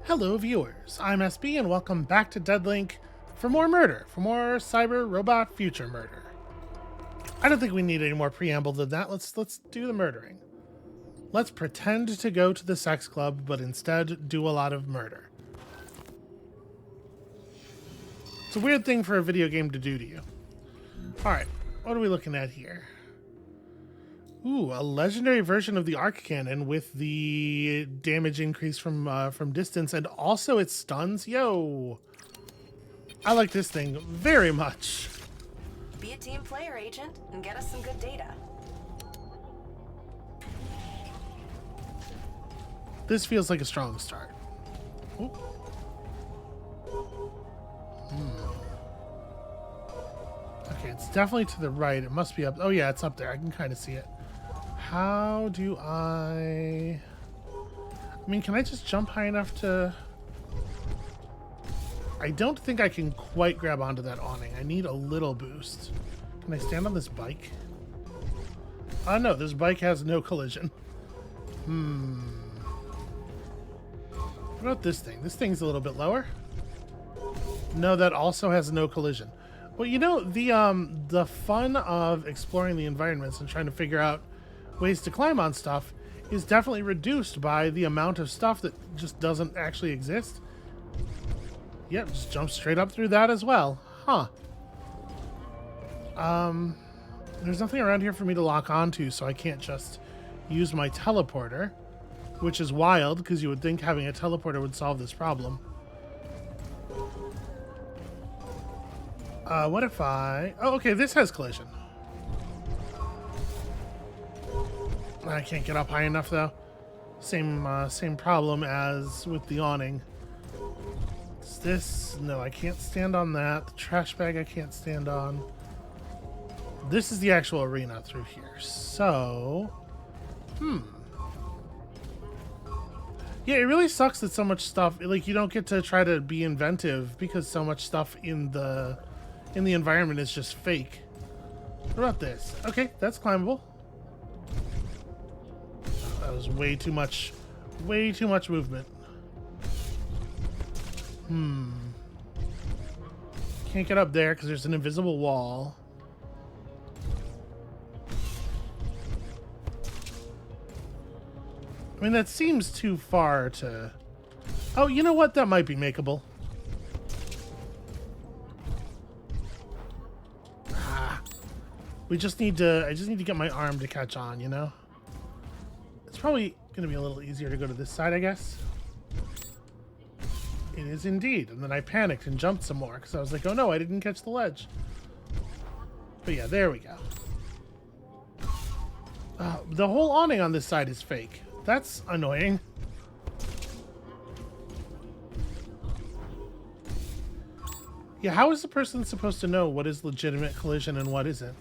Hello viewers, I'm SB and welcome back to Deadlink for more murder, for more cyber robot future murder. I don't think we need any more preamble than that. Let's do the murdering. Let's pretend to go to the sex club, but instead do a lot of murder. It's a weird thing for a video game to do to you. Alright, what are we looking at here? Ooh, a legendary version of the arc cannon with the damage increase from distance, and also it stuns. Yo, I like this thing very much. Be a team player, Agent, and get us some good data. This feels like a strong start. Ooh. Okay, it's definitely to the right. It must be up. Oh yeah, it's up there. I can kind of see it. How do I mean, can I just jump high enough to... I don't think I can quite grab onto that awning. I need a little boost. Can I stand on this bike? Oh no, this bike has no collision. What about this thing? This thing's a little bit lower. No, that also has no collision. Well, you know, the fun of exploring the environments and trying to figure out ways to climb on stuff is definitely reduced by the amount of stuff that just doesn't actually exist. Yep, just jump straight up through that as well. Huh. There's nothing around here for me to lock onto, so I can't just use my teleporter, which is wild because you would think having a teleporter would solve this problem. What if I... Oh, okay, this has collision. I can't get up high enough though. Same problem as with the awning. Is this? No, I can't stand on that. The trash bag I can't stand on. This is the actual arena through here. So, yeah, it really sucks that so much stuff, like, you don't get to try to be inventive because so much stuff in the environment is just fake. What about this? Okay, that's climbable. That was way too much movement. Can't get up there because there's an invisible wall. I mean, that seems too far to... Oh, you know what? That might be makeable. I just need to get my arm to catch on, you know? It's probably going to be a little easier to go to this side, I guess. It is indeed. And then I panicked and jumped some more because I was like, oh no, I didn't catch the ledge. But yeah, there we go. The whole awning on this side is fake. That's annoying. Yeah, how is the person supposed to know what is legitimate collision and what isn't?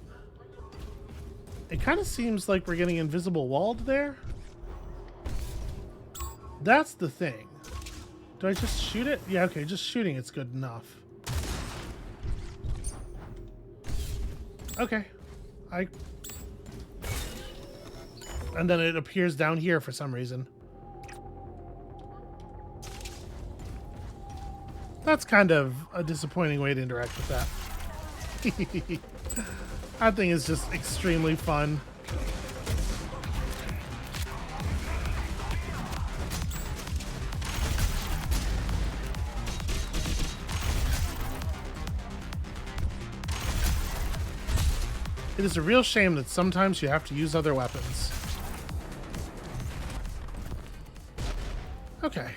It kind of seems like we're getting invisible walled there. That's the thing. Do I just shoot it? Yeah, okay, just shooting it's good enough. Okay. And then it appears down here for some reason. That's kind of a disappointing way to interact with that. That thing is just extremely fun. It is a real shame that sometimes you have to use other weapons. Okay.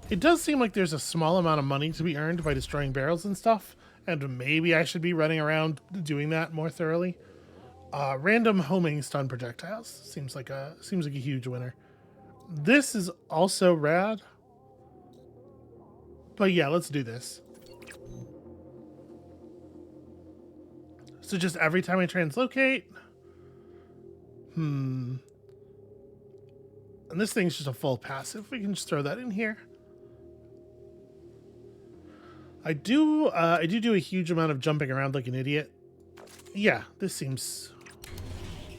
It does seem like there's a small amount of money to be earned by destroying barrels and stuff, and maybe I should be running around doing that more thoroughly. Random homing stun projectiles seems like a huge winner. This is also rad. But yeah, let's do this. So just every time I translocate. And this thing's just a full passive. We can just throw that in here. I do a huge amount of jumping around like an idiot. Yeah, this seems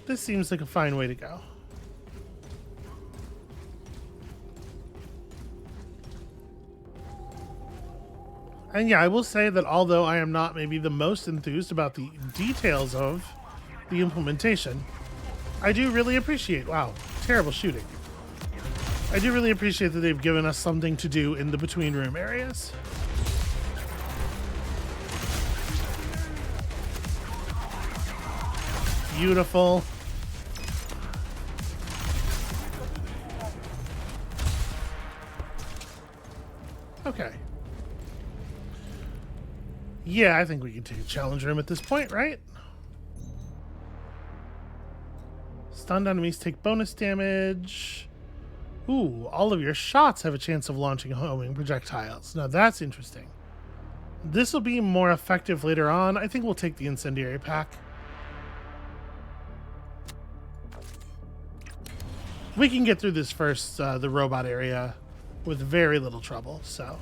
like a fine way to go. And yeah, I will say that although I am not maybe the most enthused about the details of the implementation, I do really appreciate, wow, terrible shooting. I do really appreciate that they've given us something to do in the between room areas. Beautiful. Okay. Yeah, I think we can take a challenge room at this point, right? Stunned enemies take bonus damage. Ooh, all of your shots have a chance of launching homing projectiles. Now that's interesting. This will be more effective later on. I think we'll take the incendiary pack. We can get through this first, the robot area, with very little trouble, so.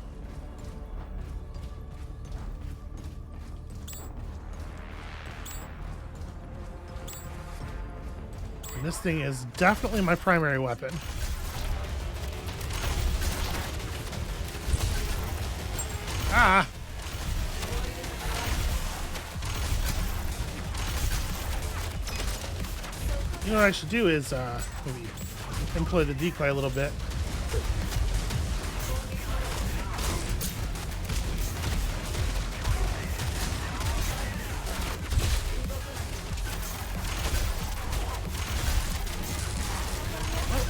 And this thing is definitely my primary weapon. Ah! You know what I should do is, maybe employ the decoy a little bit.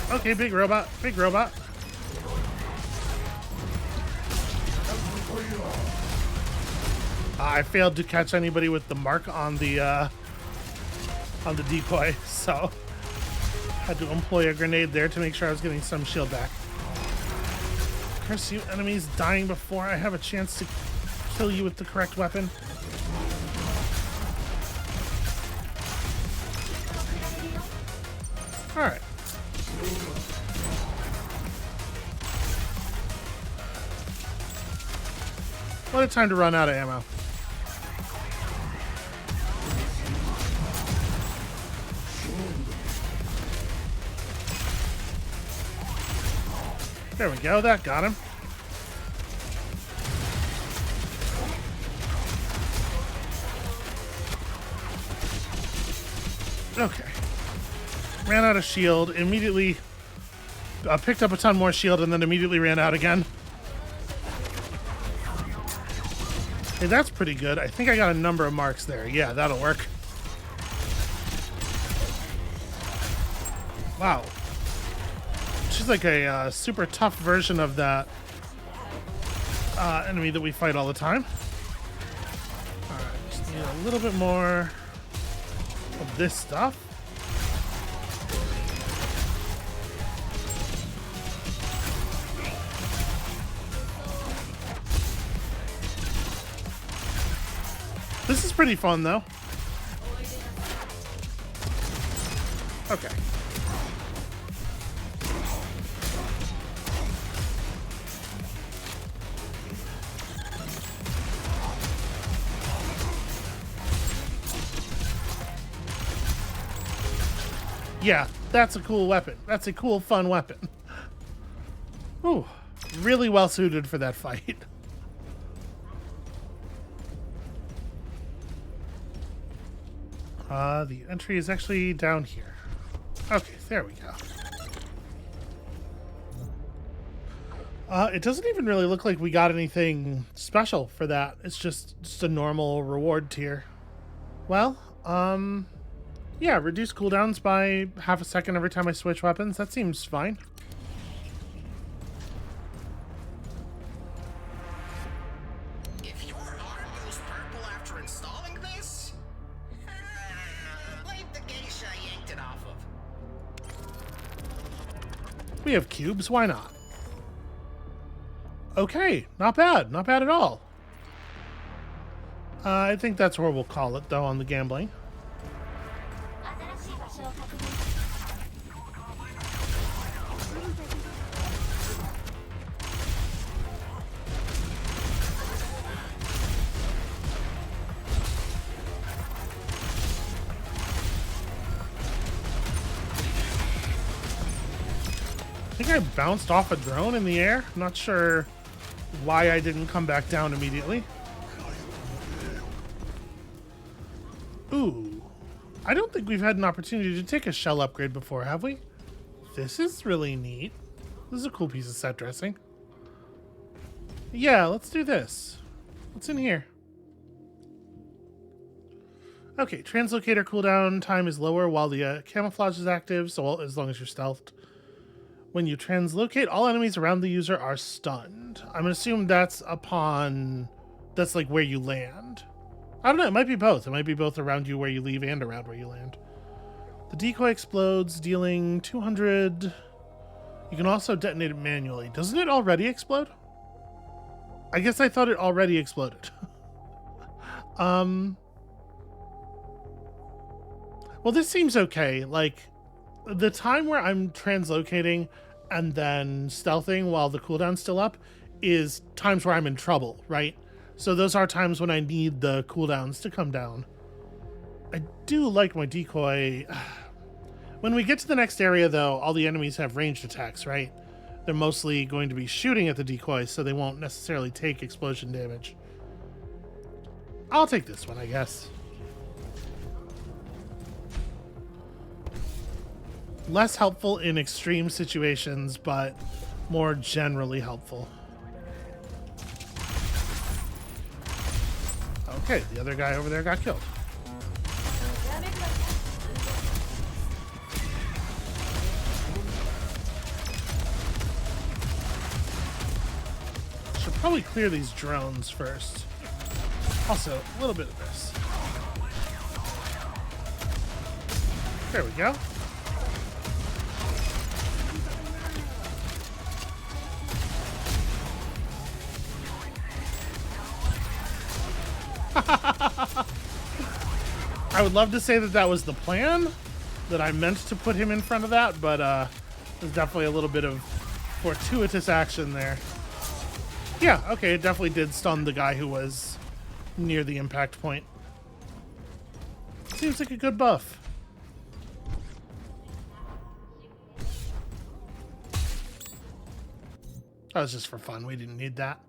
Oh, okay, big robot, big robot. I failed to catch anybody with the mark on the decoy, so had to employ a grenade there to make sure I was getting some shield back. Curse you, enemies dying before I have a chance to kill you with the correct weapon. Alright. What a time to run out of ammo. There we go, that got him. Okay. Ran out of shield, immediately picked up a ton more shield, and then immediately ran out again. Hey, that's pretty good. I think I got a number of marks there. Yeah, that'll work. Wow. She's like a super tough version of that enemy that we fight all the time. Alright, just need a little bit more of this stuff. This is pretty fun, though. Okay. Yeah, that's a cool weapon. That's a cool, fun weapon. Ooh, really well suited for that fight. The entry is actually down here. Okay, there we go. It doesn't even really look like we got anything special for that. It's just a normal reward tier. Well, yeah, reduce cooldowns by half a second every time I switch weapons. That seems fine. If your arm goes purple after installing this, blame the geisha yanked it off of. We have cubes, why not? Okay, not bad. Not bad at all. I think that's where we'll call it, though, on the gambling. I think I bounced off a drone in the air. I'm not sure why I didn't come back down immediately. Ooh. I don't think we've had an opportunity to take a shell upgrade before, have we? This is really neat. This is a cool piece of set dressing. Yeah, let's do this. What's in here? Okay, translocator cooldown time is lower while the camouflage is active, so as long as you're stealthed. When you translocate, all enemies around the user are stunned. I'm gonna assume that's that's like where you land. I don't know, it might be both. It might be both around you where you leave and around where you land. The decoy explodes, dealing 200. You can also detonate it manually. Doesn't it already explode? I guess I thought it already exploded. Well, this seems okay. Like, the time where I'm translocating and then stealthing while the cooldown's still up is times where I'm in trouble, right? So those are times when I need the cooldowns to come down. I do like my decoy. When we get to the next area, though, all the enemies have ranged attacks, right? They're mostly going to be shooting at the decoy, so they won't necessarily take explosion damage. I'll take this one, I guess. Less helpful in extreme situations, but more generally helpful. Okay, the other guy over there got killed. Should probably clear these drones first. Also, a little bit of this. There we go. I would love to say that that was the plan, that I meant to put him in front of that, but there's definitely a little bit of fortuitous action there. Yeah, okay, it definitely did stun the guy who was near the impact point. Seems like a good buff. That was just for fun. We didn't need that.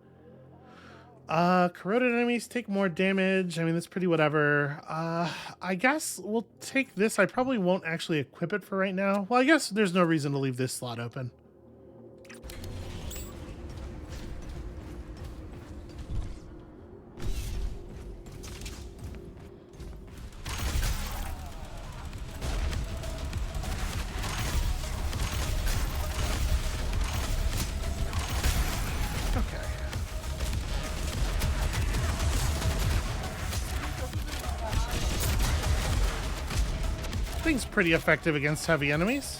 Corroded enemies take more damage. I mean, that's pretty whatever. I guess we'll take this. I probably won't actually equip it for right now. Well, I guess there's no reason to leave this slot open. Thing's pretty effective against heavy enemies.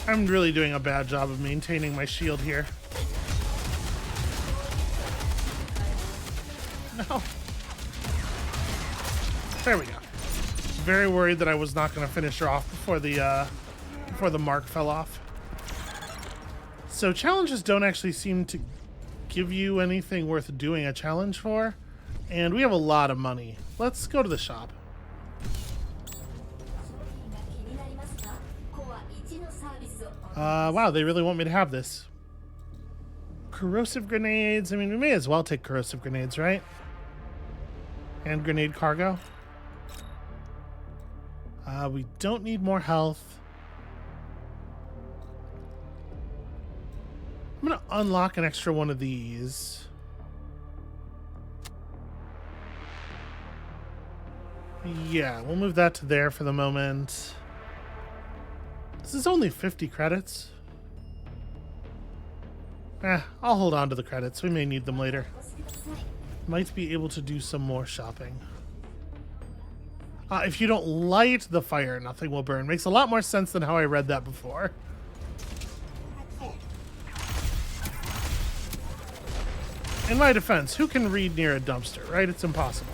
I'm really doing a bad job of maintaining my shield here. No. There we go. Very worried that I was not going to finish her off before the mark fell off. So challenges don't actually seem to give you anything worth doing a challenge for, and we have a lot of money. Let's go to the shop. Wow, they really want me to have this. Corrosive grenades. I mean, we may as well take corrosive grenades, right? And grenade cargo. We don't need more health. I'm going to unlock an extra one of these. Yeah, we'll move that to there for the moment. This is only 50 credits. I'll hold on to the credits. We may need them later. Might be able to do some more shopping. If you don't light the fire, nothing will burn. Makes a lot more sense than how I read that before. In my defense, who can read near a dumpster, right? It's impossible.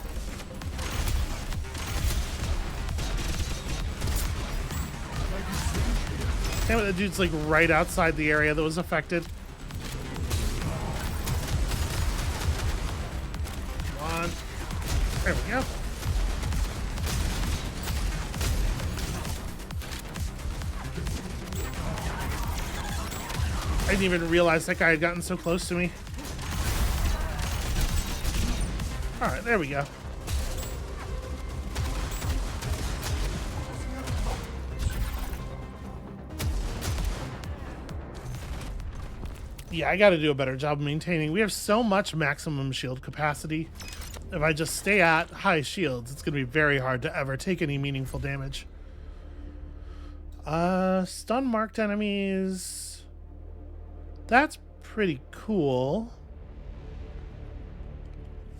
Damn it, the dude's like right outside the area that was affected. Come on. There we go. I didn't even realize that guy had gotten so close to me. Alright, there we go. Yeah, I gotta do a better job of maintaining. We have so much maximum shield capacity. If I just stay at high shields, it's gonna be very hard to ever take any meaningful damage. Stun marked enemies. That's pretty cool.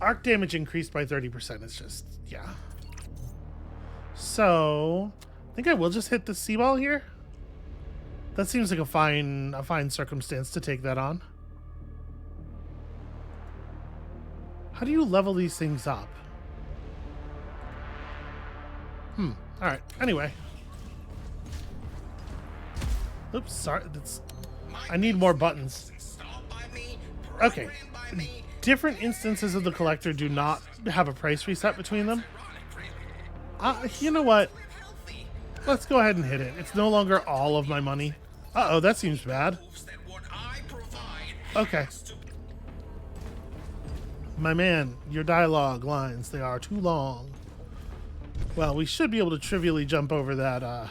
Arc damage increased by 30%. It's just, yeah. So, I think I will just hit the C-ball here. That seems like a fine circumstance to take that on. How do you level these things up? Alright, anyway. Oops, sorry. I need more buttons. Okay. Different instances of the collector do not have a price reset between them. You know what? Let's go ahead and hit it. It's no longer all of my money. Uh-oh, that seems bad. Okay. My man, your dialogue lines, they are too long. Well, we should be able to trivially jump over that,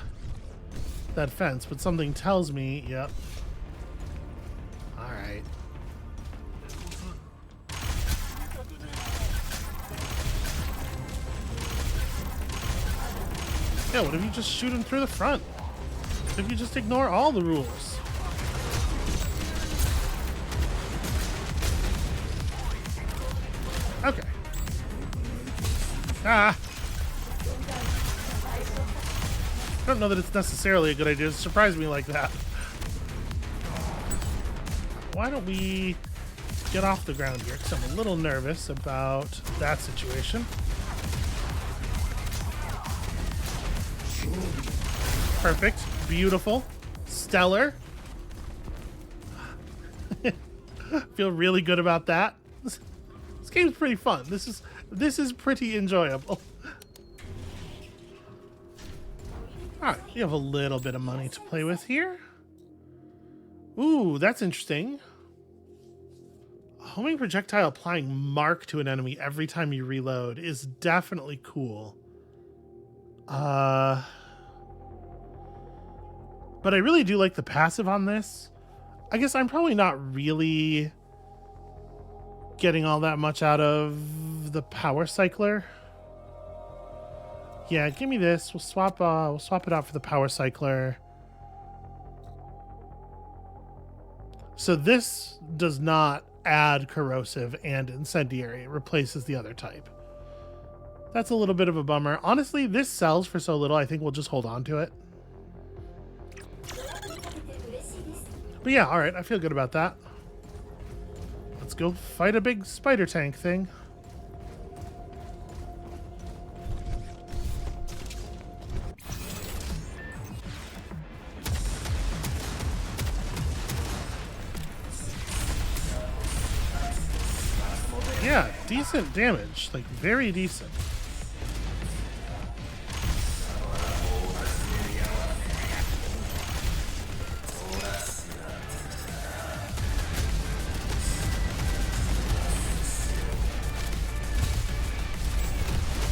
that fence, but something tells me, yep. Alright. Yeah, what if you just shoot him through the front? What if you just ignore all the rules? Okay. I don't know that it's necessarily a good idea to surprise me like that. Why don't we get off the ground here? Because I'm a little nervous about that situation. Perfect. Beautiful. Stellar. Feel really good about that. This game's pretty fun. This is pretty enjoyable. Alright, you have a little bit of money to play with here. Ooh, that's interesting. A homing projectile applying mark to an enemy every time you reload is definitely cool. But I really do like the passive on this. I guess I'm probably not really getting all that much out of the power cycler. Yeah, give me this. We'll swap it out for the power cycler. So this does not add corrosive and incendiary. It replaces the other type. That's a little bit of a bummer. Honestly, this sells for so little, I think we'll just hold on to it. But yeah, alright, I feel good about that. Let's go fight a big spider tank thing. Yeah, decent damage. Like, very decent.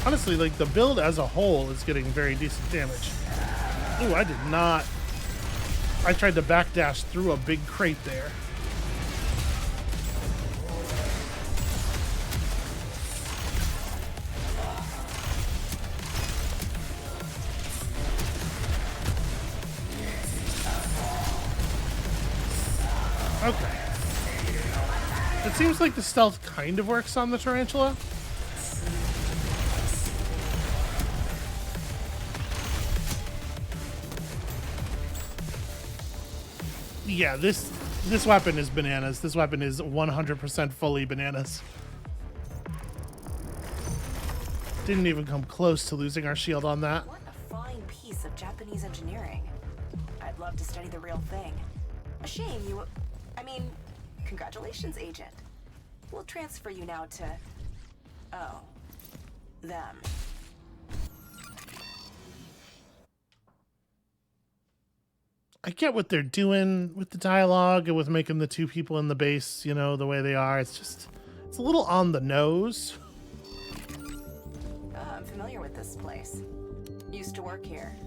Honestly, like, the build as a whole is getting very decent damage. Ooh, I did not... I tried to backdash through a big crate there. Okay. It seems like the stealth kind of works on the tarantula. Yeah, this weapon is bananas. This weapon is 100% fully bananas. Didn't even come close to losing our shield on that. What a fine piece of Japanese engineering. I'd love to study the real thing. A shame you... I mean, congratulations, Agent. We'll transfer you now to... Oh. them. I get what they're doing with the dialogue and with making the two people in the base, you know, the way they are. It's just, it's a little on the nose. I'm familiar with this place. Used to work here.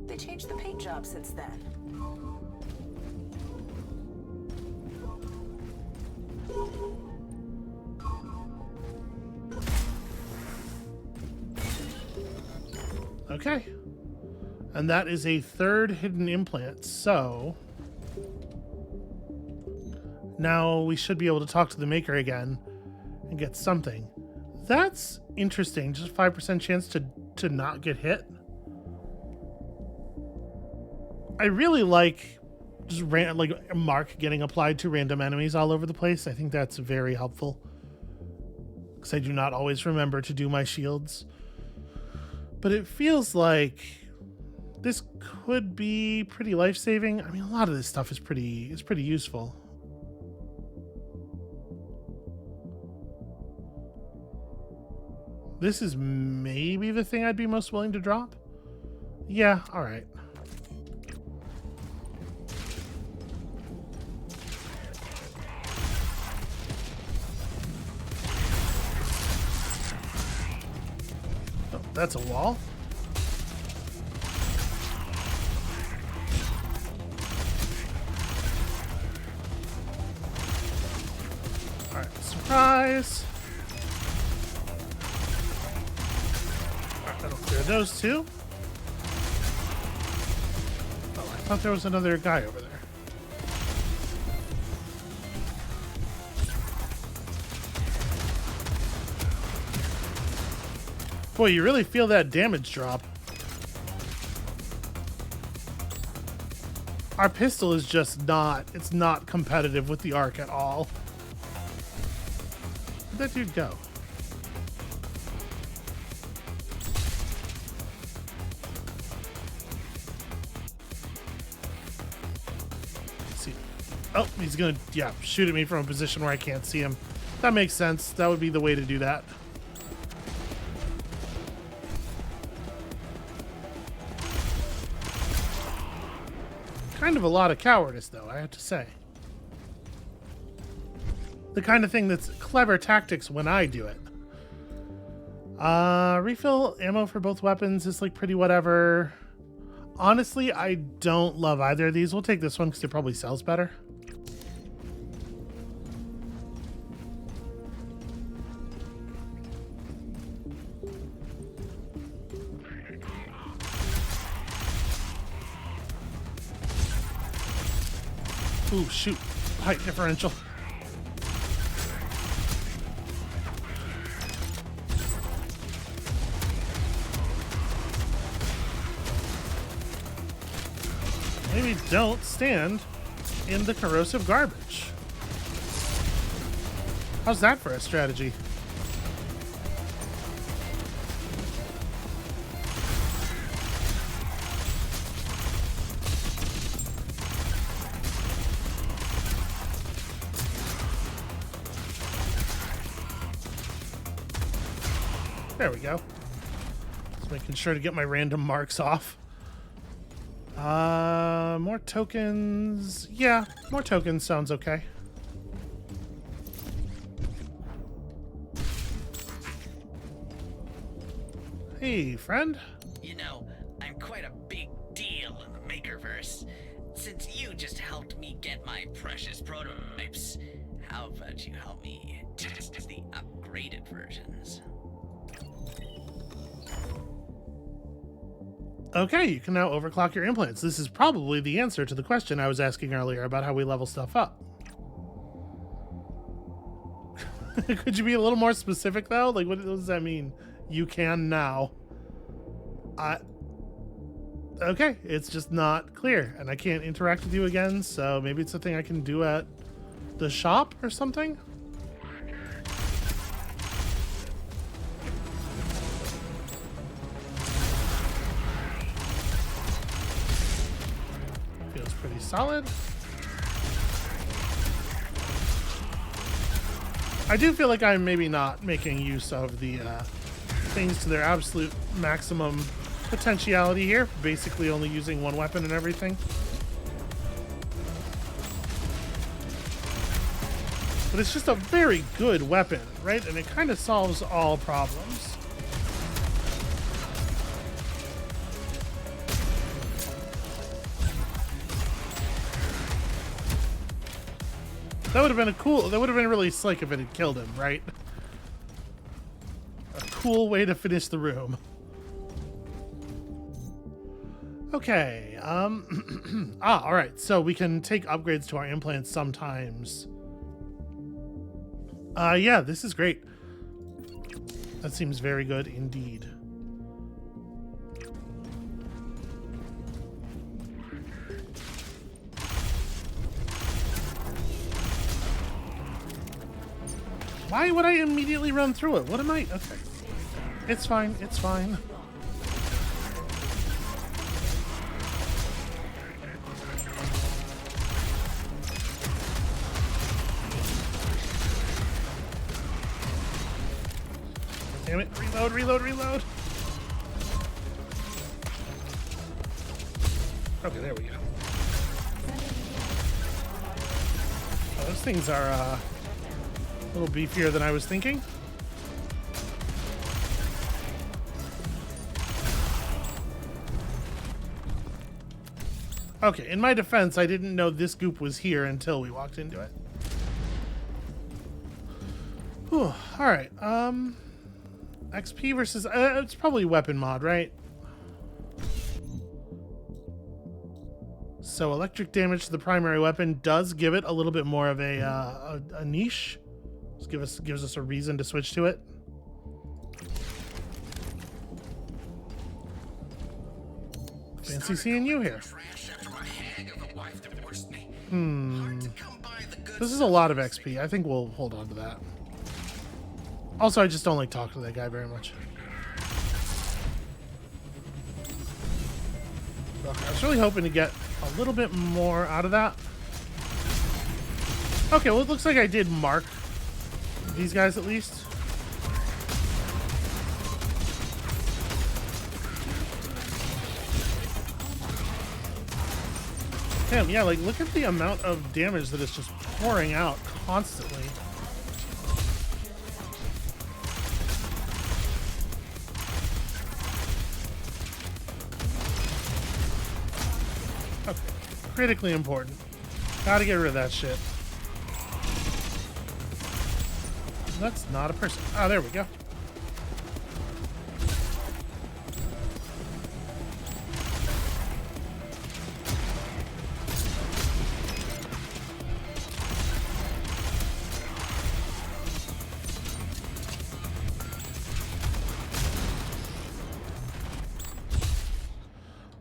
They changed the paint job since then. Okay. And that is a third hidden implant. So now we should be able to talk to the maker again and get something. That's interesting. Just 5% chance to not get hit. I really like just like a mark getting applied to random enemies all over the place. I think that's very helpful because I do not always remember to do my shields. But it feels like this could be pretty life-saving. I mean, a lot of this stuff is pretty useful. This is maybe the thing I'd be most willing to drop. Yeah, all right. Oh, that's a wall. All right, surprise. That'll clear those two. Oh, I thought there was another guy over there. Boy, you really feel that damage drop. Our pistol is just not, it's not competitive with the arc at all. Where'd that dude go? Oh, he's gonna, yeah, shoot at me from a position where I can't see him. That makes sense. That would be the way to do that. Kind of a lot of cowardice, though, I have to say. The kind of thing that's clever tactics when I do it. Refill ammo for both weapons is like pretty whatever. Honestly, I don't love either of these. We'll take this one because it probably sells better. Ooh, shoot. Height differential. Maybe don't stand in the corrosive garbage. How's that for a strategy? There we go. Just making sure to get my random marks off. More tokens. Yeah, more tokens sounds okay. Hey, friend. You know, I'm quite a big deal in the Makerverse. Since you just helped me get my precious prototypes, how about you help me test the upgraded versions? Okay, you can now overclock your implants. This is probably the answer to the question I was asking earlier about how we level stuff up. Could you be a little more specific, though? Like, what does that mean? You can now. Okay, it's just not clear, and I can't interact with you again, so maybe it's a thing I can do at the shop or something? Feels pretty solid. I do feel like I'm maybe not making use of the things to their absolute maximum potentiality here. Basically only using one weapon and everything. But it's just a very good weapon, right? And it kind of solves all problems. That would have been that would have been really slick if it had killed him, right? A cool way to finish the room. Okay, all right, so we can take upgrades to our implants sometimes. Yeah, this is great. That seems very good indeed. Why would I immediately run through it? What am I? Okay. It's fine. It's fine. Damn it. Reload, reload, reload. Okay, there we go. Oh, those things are, a little beefier than I was thinking. Okay, in my defense, I didn't know this goop was here until we walked into it. Whew, all right, XP versus, it's probably weapon mod, right? So electric damage to the primary weapon does give it a little bit more of a niche. Just gives us a reason to switch to it. Fancy seeing you here. This is a lot of XP. I think we'll hold on to that. Also, I just don't like talking to that guy very much. Okay, I was really hoping to get a little bit more out of that. Okay, well, it looks like I did mark these guys at least. Damn, yeah, like, look at the amount of damage that is just pouring out constantly. Okay, critically important. Gotta get rid of that shit. That's not a person. Ah, there we go.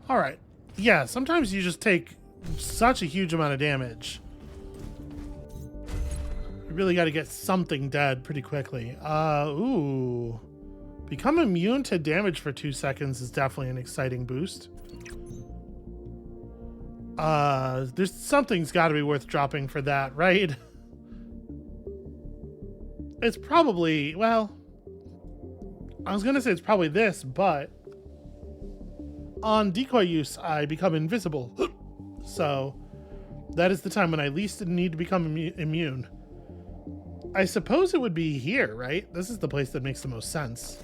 All right. Yeah, sometimes you just take such a huge amount of damage. Really got to get something dead pretty quickly. Ooh. Become immune to damage for 2 seconds is definitely an exciting boost. There's something's got to be worth dropping for that, right? It's probably, well, I was going to say it's probably this, but on decoy use, I become invisible. So that is the time when I least need to become immune. I suppose it would be here, right? This is the place that makes the most sense.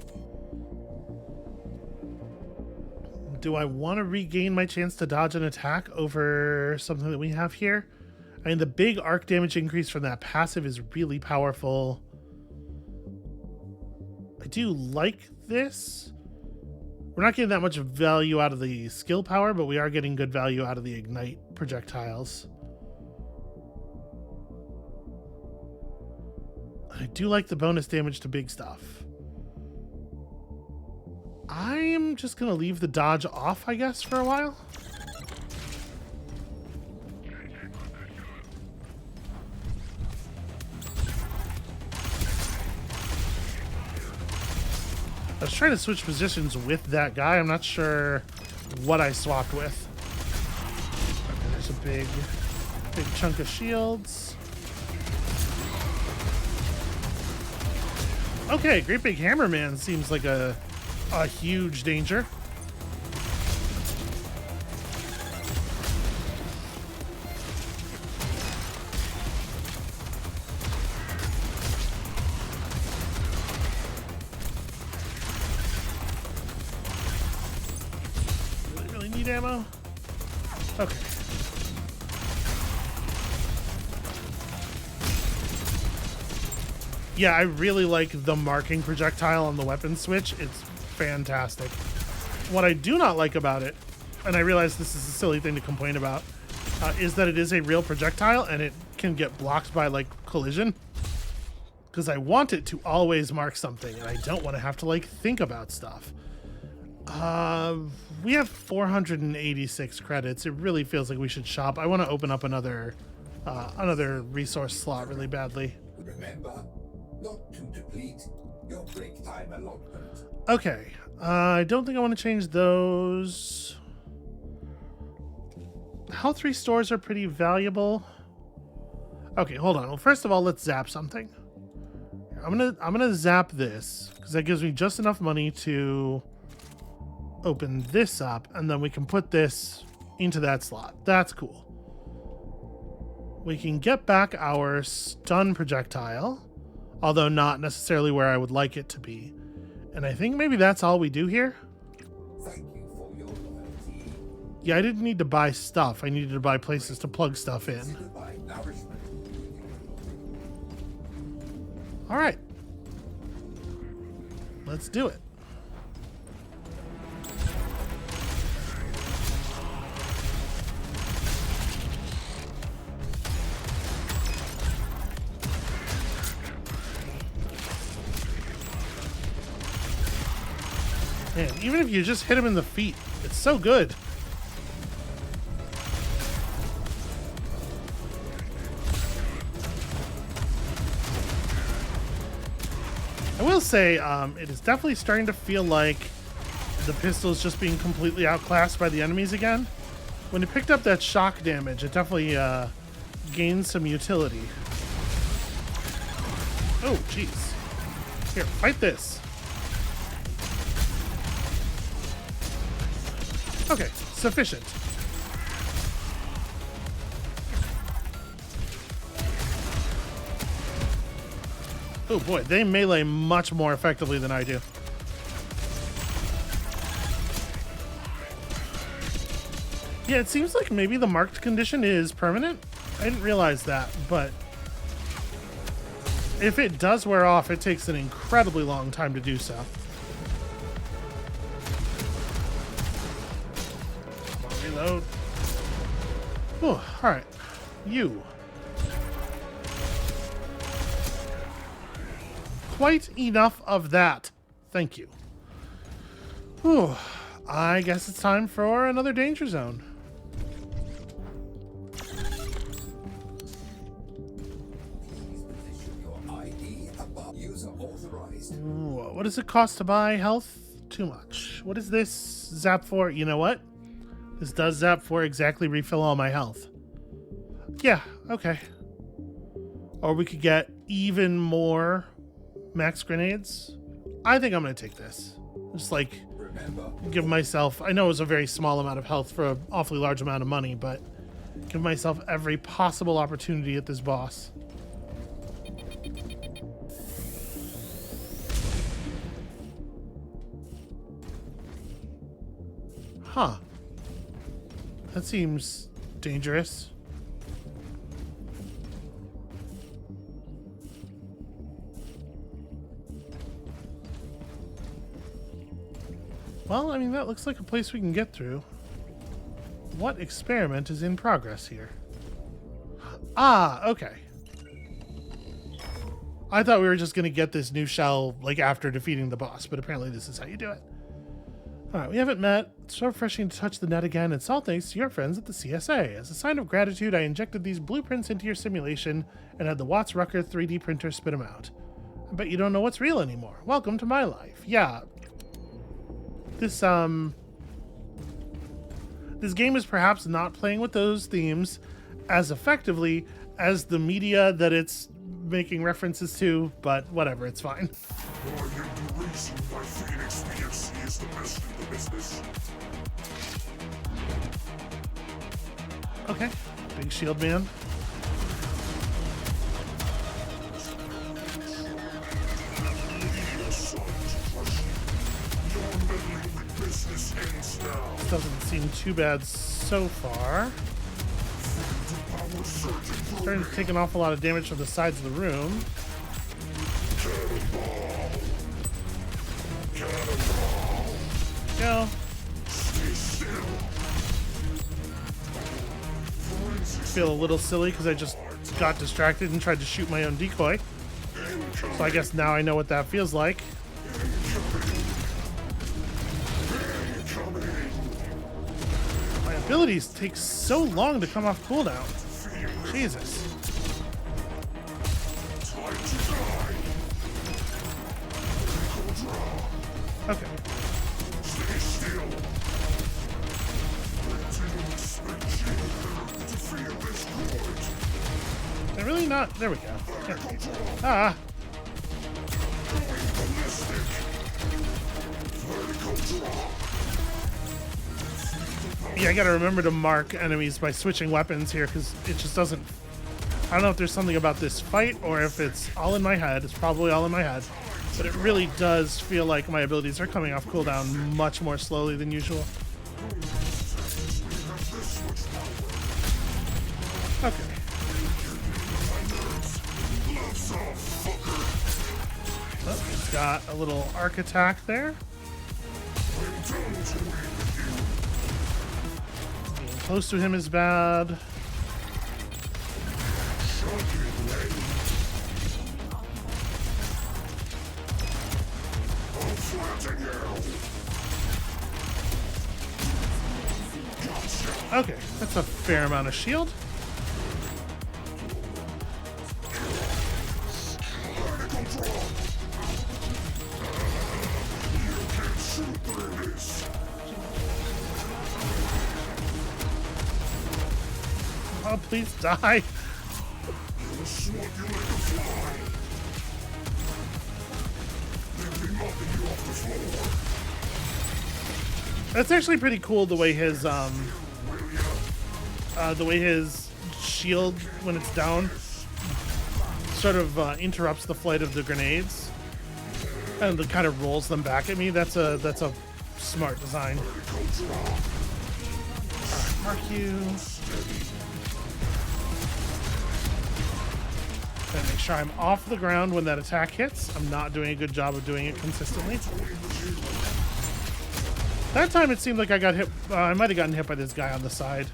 Do I want to regain my chance to dodge an attack over something that we have here? I mean, the big arc damage increase from that passive is really powerful. I do like this. We're not getting that much value out of the skill power, but we are getting good value out of the ignite projectiles. I do like the bonus damage to big stuff. I'm just going to leave the dodge off, I guess, for a while. I was trying to switch positions with that guy. I'm not sure what I swapped with. Okay, there's a big chunk of shields. Okay, Great Big Hammer Man seems like a huge danger. Really need ammo? Okay. Yeah, I really like the marking projectile on the weapon switch. It's fantastic. What I do not like about it, and I realize this is a silly thing to complain about, is that it is a real projectile and it can get blocked by like collision. Because I want it to always mark something and I don't want to have to like think about stuff. We have 486 credits. It really feels like we should shop. I want to open up another resource slot really badly. Remember, not to deplete your break time allotment. Okay, I don't think I want to change those. Health restores are pretty valuable. Okay, hold on. Well, first of all, let's zap something. I'm gonna zap this because that gives me just enough money to open this up, and then we can put this into that slot. That's cool. We can get back our stun projectile, although not necessarily where I would like it to be. And I think maybe that's all we do here. Thank you for your loyalty. Yeah, I didn't need to buy stuff. I needed to buy places to plug stuff in. Consider my nourishment. All right. Let's do it. Man, even if you just hit him in the feet, it's so good. I will say, it is definitely starting to feel like the pistol is just being completely outclassed by the enemies again. When it picked up that shock damage, it definitely gained some utility. Oh, jeez. Here, fight this. Okay, sufficient. Oh boy, they melee much more effectively than I do. Yeah, it seems like maybe the marked condition is permanent. I didn't realize that, but if it does wear off, it takes an incredibly long time to do so. Come on, reload. Oh, alright. You. Quite enough of that. Thank you. Whew. I guess it's time for another danger zone. Please position your ID above user authorized. Ooh, what does it cost to buy health? Too much. What is this zap for? You know what? This does zap for exactly refill all my health. Yeah, okay. Or we could get even more max grenades. I think I'm gonna take this. Just like Remember, give myself, I know it was a very small amount of health for an awfully large amount of money, but give myself every possible opportunity at this boss. Huh. That seems dangerous. Well, I mean, that looks like a place we can get through. What experiment is in progress here? Ah, okay. I thought we were just going to get this new shell, like, after defeating the boss, but apparently this is how you do it. Alright, we haven't met. It's so refreshing to touch the net again. It's all thanks to your friends at the CSA. As a sign of gratitude, I injected these blueprints into your simulation and had the Watts Rucker 3D printer spit them out. I bet you don't know what's real anymore. Welcome to my life. Yeah. This game is perhaps not playing with those themes as effectively as the media that it's making references to, but whatever, it's fine. I am the reason why Phoenix PNC is the best in the business. Okay, big shield man. Doesn't seem too bad so far. Starting to take an awful lot of damage from the sides of the room. Go. Feel a little silly because I just got distracted and tried to shoot my own decoy. So I guess now I know what that feels like. My abilities take so long to come off cooldown. Jesus. Okay. They're really not. There we go. There we go. Ah. Yeah, I gotta remember to mark enemies by switching weapons here because it just doesn't. I don't know if there's something about this fight or if it's all in my head. It's probably all in my head. But it really does feel like my abilities are coming off cooldown much more slowly than usual. Okay. Oh, he's got a little arc attack there. Being close to him is bad. Okay, that's a fair amount of shield. Oh, please die. That's actually pretty cool the way his shield, when it's down, sort of interrupts the flight of the grenades and it kind of rolls them back at me. That's a smart design. Alright, mark you. Gotta make sure I'm off the ground when that attack hits. I'm not doing a good job of doing it consistently. That time it seemed like I got hit. I might have gotten hit by this guy on the side.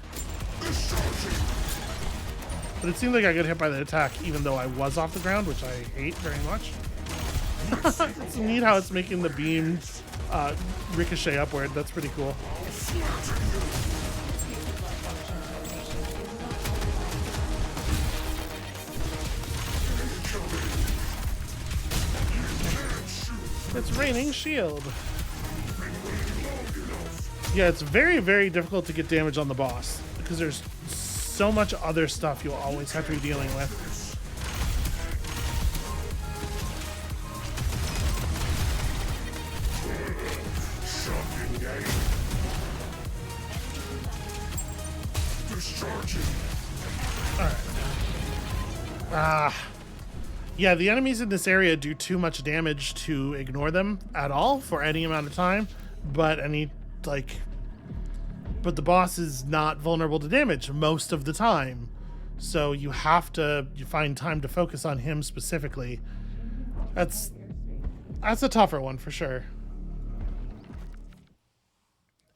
But it seemed like I got hit by the attack even though I was off the ground, which I hate very much. It's neat how it's making the beam ricochet upward. That's pretty cool. It's raining shield. Yeah, it's very, very difficult to get damage on the boss because there's so much other stuff you'll always have to be dealing with. Alright. Yeah, the enemies in this area do too much damage to ignore them at all for any amount of time, but the boss is not vulnerable to damage most of the time. So you find time to focus on him specifically. That's a tougher one for sure.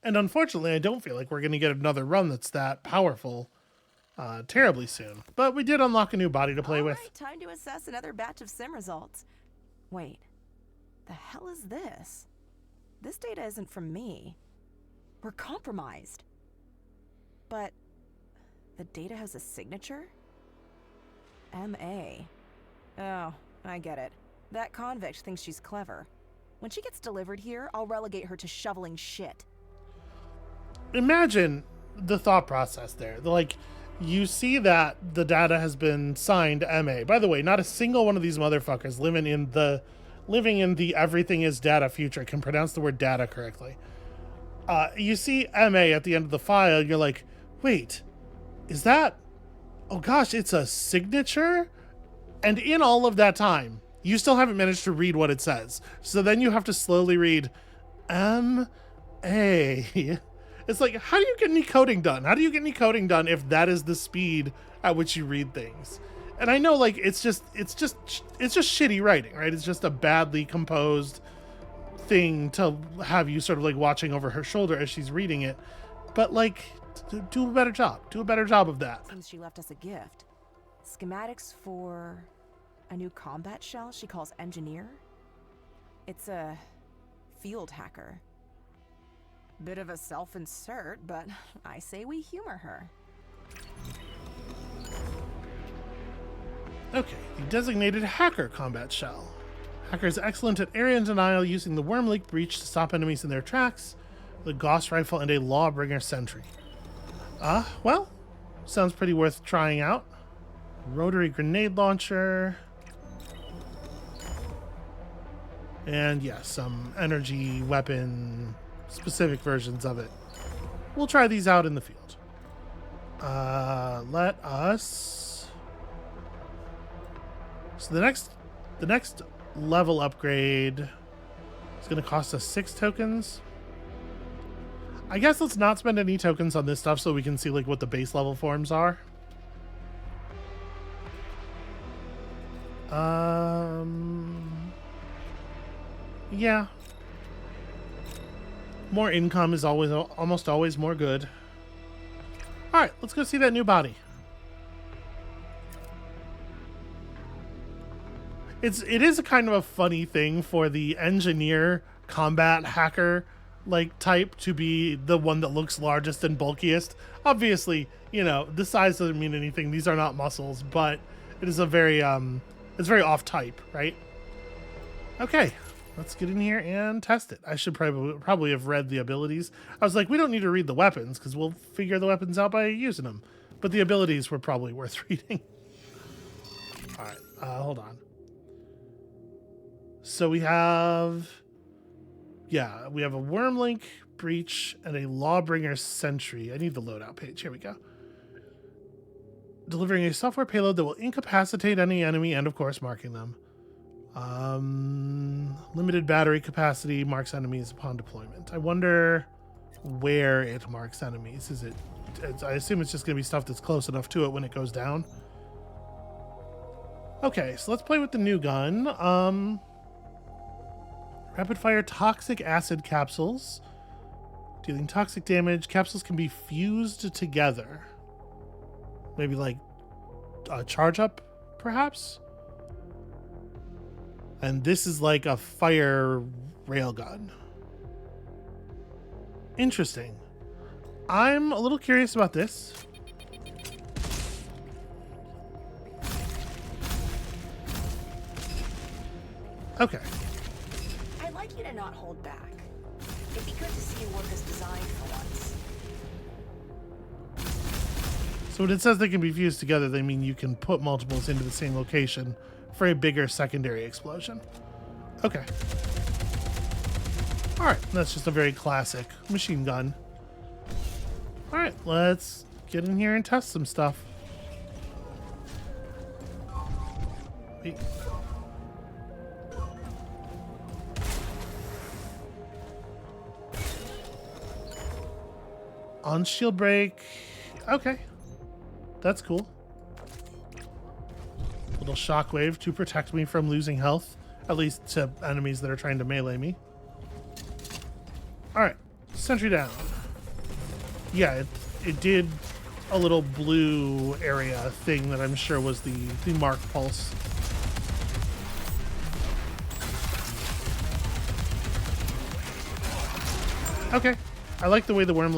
And unfortunately, I don't feel like we're going to get another run that's that powerful terribly soon. But we did unlock a new body to play with. All right, time to assess another batch of sim results. Wait, the hell is this? This data isn't from me. We're compromised. But the data has a signature? M.A. Oh, I get it. That convict thinks she's clever. When she gets delivered here, I'll relegate her to shoveling shit. Imagine the thought process there. Like, you see that the data has been signed MA. By the way, not a single one of these motherfuckers living in the everything is data future can pronounce the word data correctly. You see MA at the end of the file, and you're like, wait, is that, oh gosh, it's a signature? And in all of that time, you still haven't managed to read what it says. So then you have to slowly read MA. It's like, how do you get any coding done? How do you get any coding done if that is the speed at which you read things? And I know, like, it's just shitty writing, right? It's just a badly composed thing to have you sort of like watching over her shoulder as she's reading it. But like, do a better job. Do a better job of that. Seems she left us a gift. Schematics for a new combat shell she calls Engineer. It's a field hacker. Bit of a self-insert, but I say we humor her. Okay, the designated hacker combat shell. Hacker is excellent at area denial using the worm leak breach to stop enemies in their tracks, with a Gauss rifle and a Lawbringer sentry. Well, sounds pretty worth trying out. Rotary grenade launcher. And yeah, some energy weapon specific versions of it. We'll try these out in the field. Let us. So the next level upgrade is going to cost us 6 tokens. I guess let's not spend any tokens on this stuff so we can see like what the base level forms are. Yeah. More income is almost always more good. All right, let's go see that new body. It is a kind of a funny thing for the engineer combat hacker like type to be the one that looks largest and bulkiest. Obviously, you know, the size doesn't mean anything. These are not muscles, but it is a very it's very off type, right? Okay, let's get in here and test it. I should probably have read the abilities. I was like, we don't need to read the weapons because we'll figure the weapons out by using them. But the abilities were probably worth reading. All right, hold on. So we have a worm link breach and a Lawbringer sentry. I need the loadout page. Here we go. Delivering a software payload that will incapacitate any enemy and, of course, marking them. Limited battery capacity marks enemies upon deployment. I wonder where it marks enemies. I assume it's just going to be stuff that's close enough to it when it goes down. Okay, so let's play with the new gun. Rapid fire toxic acid capsules. Dealing toxic damage. Capsules can be fused together. Maybe like a charge up, perhaps? And this is like a fire railgun. Interesting. I'm a little curious about this. Okay. I'd like you to not hold back. It'd be good to see you work as designed for once. So when it says they can be fused together, they mean you can put multiples into the same location for a bigger secondary explosion. Okay. All right, that's just a very classic machine gun. All right, let's get in here and test some stuff. Wait. On shield break. Okay. That's cool. Little shockwave to protect me from losing health, at least to enemies that are trying to melee me. All right, sentry down. Yeah, it did a little blue area thing that I'm sure was the mark pulse. Okay, I like the way the worm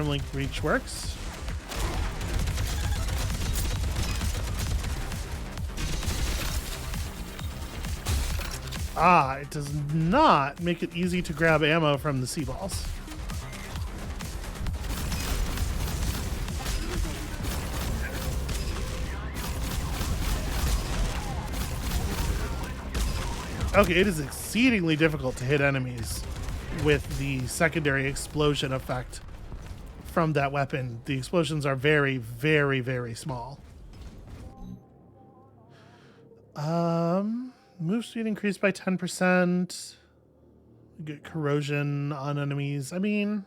link breach works. Ah, it does not make it easy to grab ammo from the sea balls. Okay, it is exceedingly difficult to hit enemies with the secondary explosion effect from that weapon. The explosions are very, very, very small. Move speed increased by 10%. Get corrosion on enemies. I mean,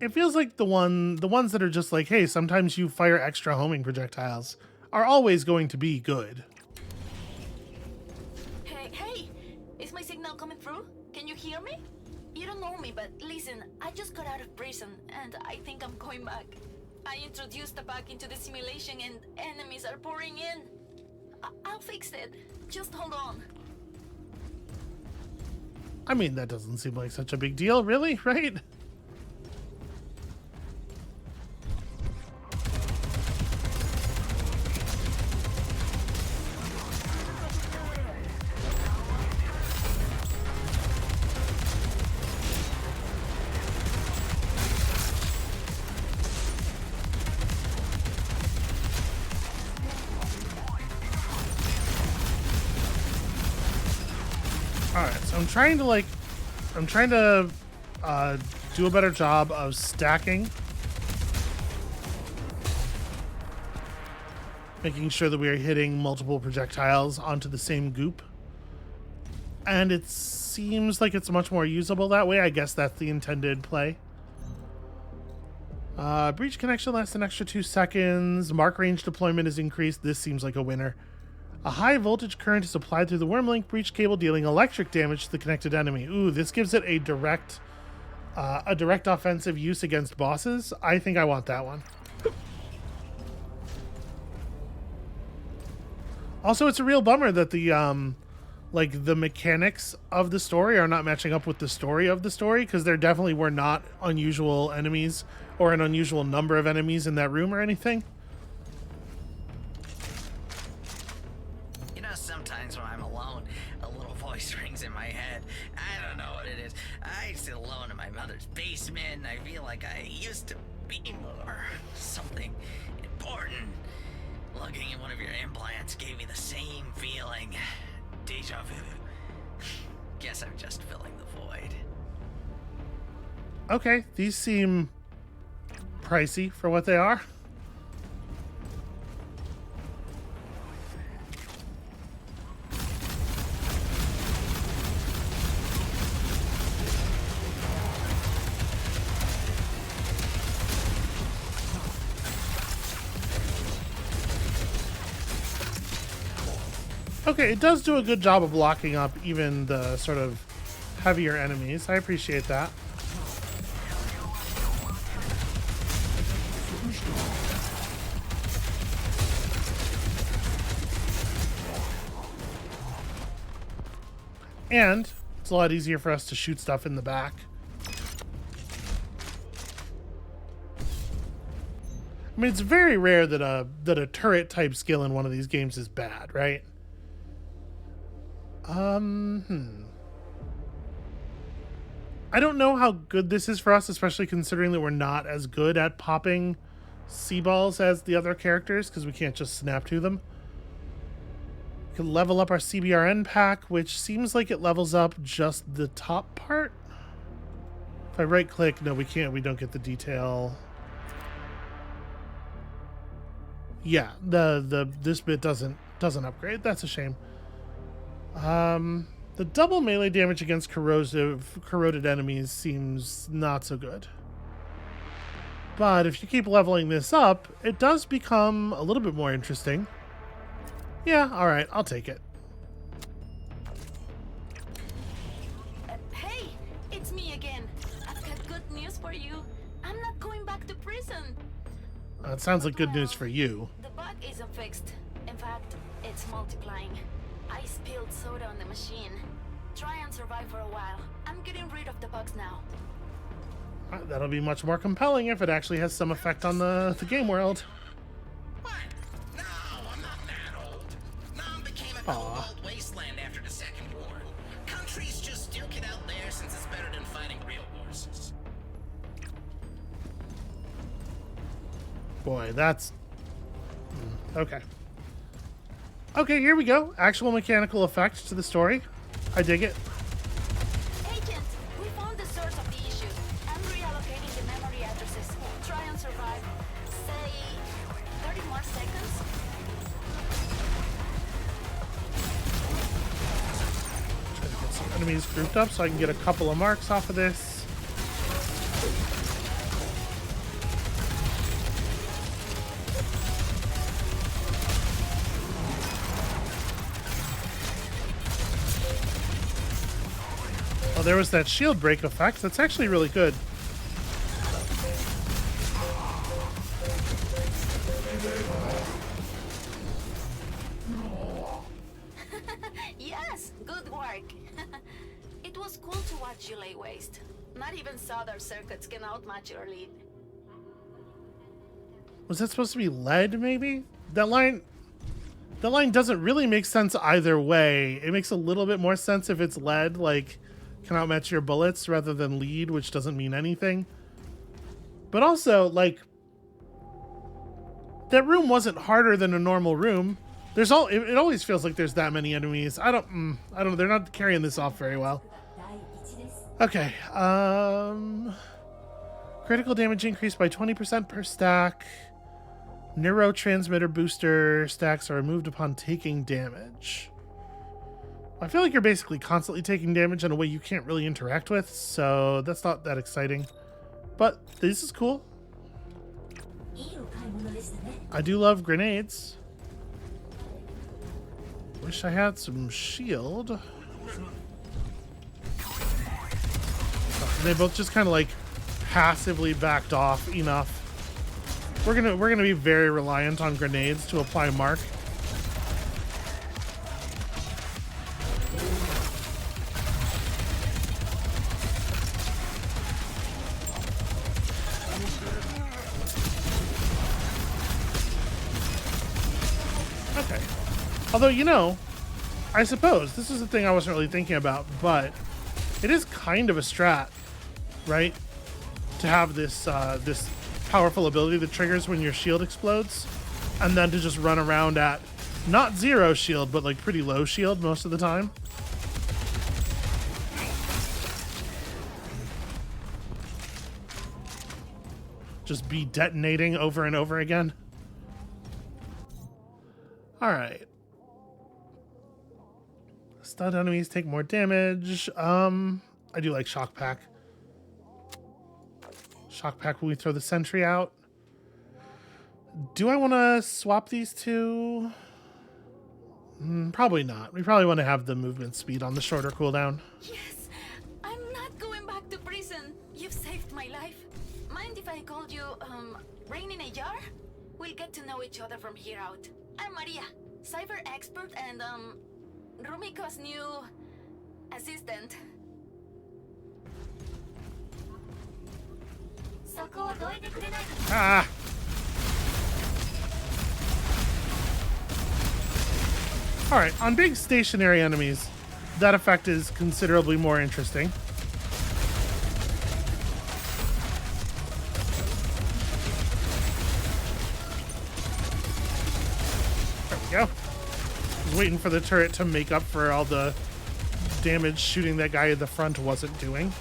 it feels like the ones that are just like, hey, sometimes you fire extra homing projectiles are always going to be good. Hey, is my signal coming through? Can you hear me? You don't know me, but listen, I just got out of prison and I think I'm going back. I introduced the bug into the simulation and enemies are pouring in. I'll fix it. Just hold on. I mean, that doesn't seem like such a big deal, really, right? Alright, so I'm trying to do a better job of stacking. Making sure that we are hitting multiple projectiles onto the same goop. And it seems like it's much more usable that way. I guess that's the intended play. Breach connection lasts an extra 2 seconds. Mark range deployment is increased. This seems like a winner. A high voltage current is applied through the wormlink breach cable, dealing electric damage to the connected enemy. Ooh, this gives it a direct offensive use against bosses. I think I want that one. Also, it's a real bummer that the the mechanics of the story are not matching up with the story of the story, because there definitely were not unusual enemies or an unusual number of enemies in that room or anything. Sometimes when I'm alone, a little voice rings in my head. I don't know what it is. I sit alone in my mother's basement, and I feel like I used to be more. Something important. Looking at one of your implants gave me the same feeling. Deja vu. Guess I'm just filling the void. Okay, these seem pricey for what they are. Okay, it does do a good job of blocking up even the sort of heavier enemies. I appreciate that. And it's a lot easier for us to shoot stuff in the back. I mean, it's very rare that a turret type skill in one of these games is bad, right? I don't know how good this is for us, especially considering that we're not as good at popping C-balls as the other characters, because we can't just snap to them. We can level up our CBRN pack, which seems like it levels up just the top part. If I right click, no, we can't. We don't get the detail. Yeah, this bit doesn't upgrade. That's a shame. The double melee damage against corroded enemies seems not so good. But if you keep leveling this up, it does become a little bit more interesting. Yeah, alright, I'll take it. Hey, it's me again. I've got good news for you. I'm not going back to prison. It sounds like good news for you. The bug isn't fixed. In fact, it's multiplying. I spilled soda on the machine. Try and survive for a while. I'm getting rid of the bugs now. That'll be much more compelling if it actually has some effect on the game world. What? No, I'm not that old. Nam became a cold wasteland after the Second War. Countries just duke it out there since it's better than fighting real wars. Boy, that's... Okay. Okay, here we go. Actual mechanical effect to the story. I dig it. Agent, we found the source of the issue. I'm reallocating the memory addresses. Try and survive. Say 30 more seconds. Try to get some enemies grouped up so I can get a couple of marks off of this. Oh, there was that shield break effect. That's actually really good. Yes, good work. It was cool to watch you lay waste. Not even solder circuits can outmatch your lead. Was that supposed to be lead, maybe? That line doesn't really make sense either way. It makes a little bit more sense if it's lead, like, can outmatch your bullets, rather than lead, which doesn't mean anything. But also, like, that room wasn't harder than a normal room. There's it always feels like there's that many enemies. I don't know. They're not carrying this off very well. Okay. Critical damage increased by 20% per stack. Neurotransmitter booster stacks are removed upon taking damage. I feel like you're basically constantly taking damage in a way you can't really interact with, so that's not that exciting. But this is cool. I do love grenades. Wish I had some shield. They both just kind of like passively backed off enough. We're gonna be very reliant on grenades to apply mark. Okay. Although, you know, I suppose this is the thing I wasn't really thinking about, but it is kind of a strat, right? To have this this powerful ability that triggers when your shield explodes, and then to just run around at not zero shield, but like pretty low shield most of the time. Just be detonating over and over again. All right. Stun enemies take more damage. I do like shock pack. Shock pack when we throw the sentry out. Do I want to swap these two? Probably not. We probably want to have the movement speed on the shorter cooldown. Yes, I'm not going back to prison. You've saved my life. Mind if I called you, Rain in a Jar? We'll get to know each other from here out. I'm Maria, cyber expert and, Rumiko's new assistant. Ah! Alright, on big stationary enemies, that effect is considerably more interesting. There we go. I was waiting for the turret to make up for all the damage shooting that guy at the front wasn't doing.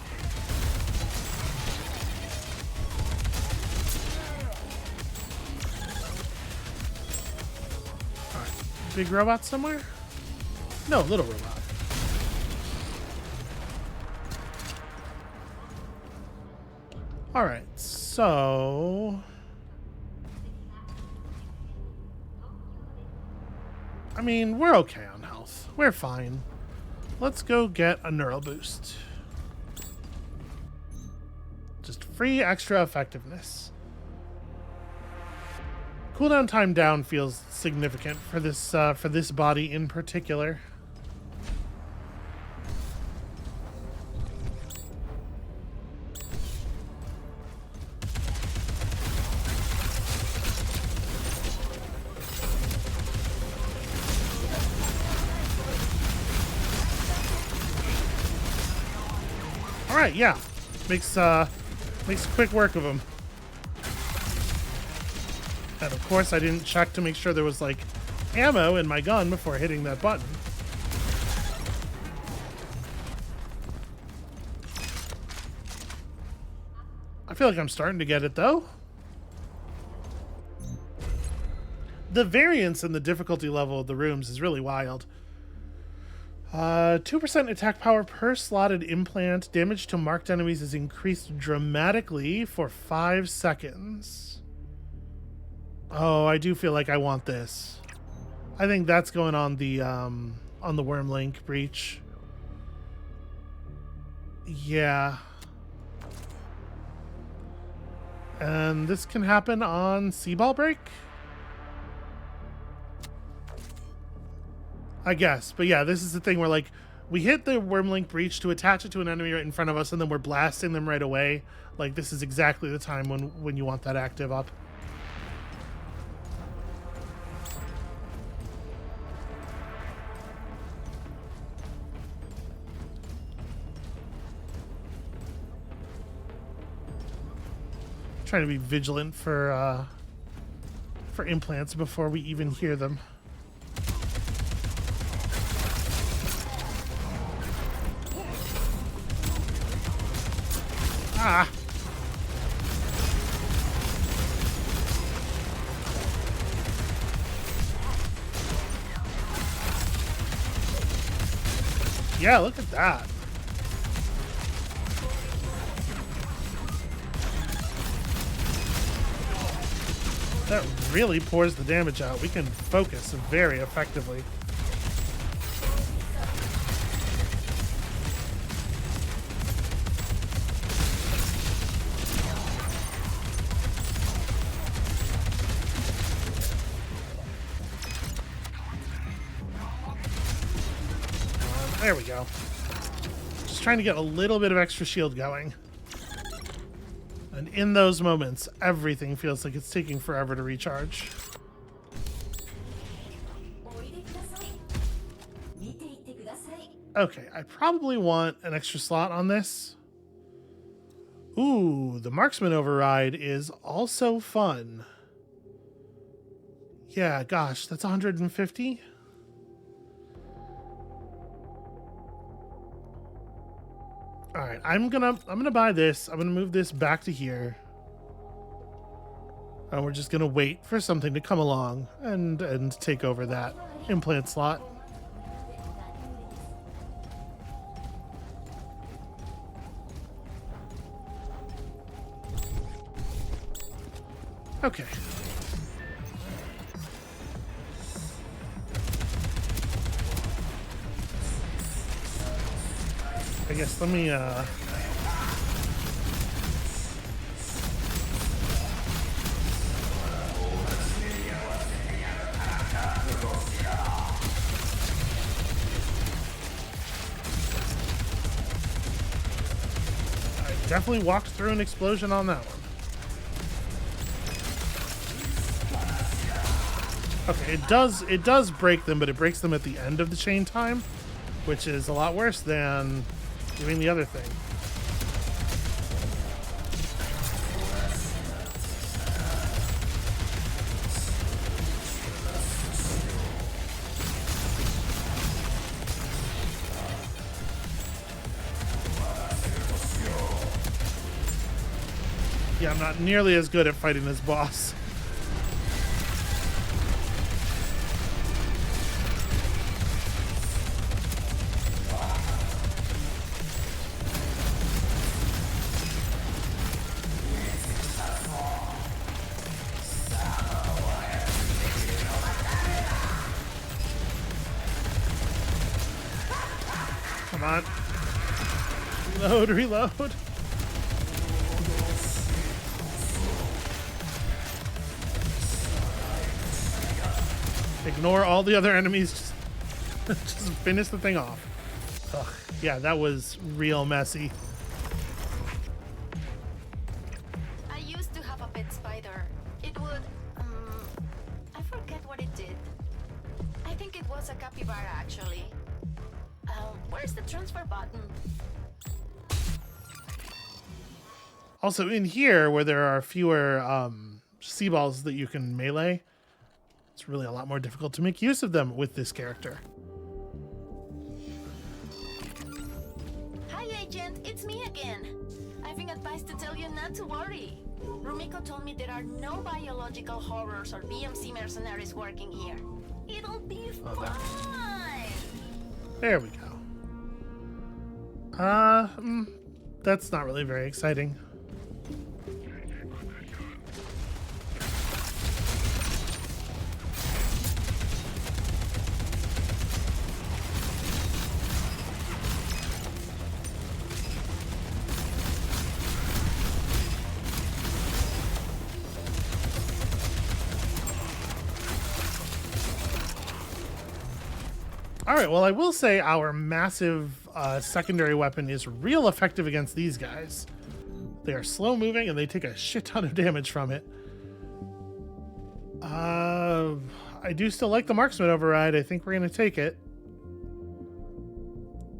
Big robot somewhere? No, little robot. Alright, so... I mean, we're okay on health. We're fine. Let's go get a neural boost. Just free extra effectiveness. Cooldown time down feels significant for this body in particular. All right, yeah, makes quick work of him. And of course, I didn't check to make sure there was like ammo in my gun before hitting that button. I feel like I'm starting to get it, though. The variance in the difficulty level of the rooms is really wild. 2% attack power per slotted implant. Damage to marked enemies is increased dramatically for 5 seconds. Oh, I do feel like I want this. I think that's going on the worm link breach. Yeah. And this can happen on Seaball Break? I guess. But yeah, this is the thing where, like, we hit the Wormlink breach to attach it to an enemy right in front of us, and then we're blasting them right away. Like, this is exactly the time when you want that active up. Trying to be vigilant for implants before we even hear them. Ah! Yeah, look at that. That really pours the damage out. We can focus very effectively. There we go. Just trying to get a little bit of extra shield going. And in those moments, everything feels like it's taking forever to recharge. Okay, I probably want an extra slot on this. Ooh, the marksman override is also fun. Yeah, gosh, that's 150. All right, I'm gonna buy this. I'm gonna move this back to here, and we're just gonna wait for something to come along and take over that implant slot. Okay. I guess let me I definitely walked through an explosion on that one. Okay, it does break them, but it breaks them at the end of the chain time, which is a lot worse than doing the other thing. Yeah, I'm not nearly as good at fighting this boss. Come on. Reload, reload. Ignore all the other enemies. Just finish the thing off. Ugh. Yeah, that was real messy. I used to have a pet spider. It would, I forget what it did. I think it was a capybara, actually. Where's the transfer button? Also, in here, where there are fewer sea balls that you can melee, It's really a lot more difficult to make use of them with this character. Hi, Agent. It's me again. I've been advised to tell you not to worry. Rumiko told me there are no biological horrors or BMC mercenaries working here. It'll be fun. There we go. That's not really very exciting. All right, well, I will say our massive secondary weapon is real effective against these guys. They are slow moving and they take a shit ton of damage from it. I do still like the marksman override. I think we're going to take it.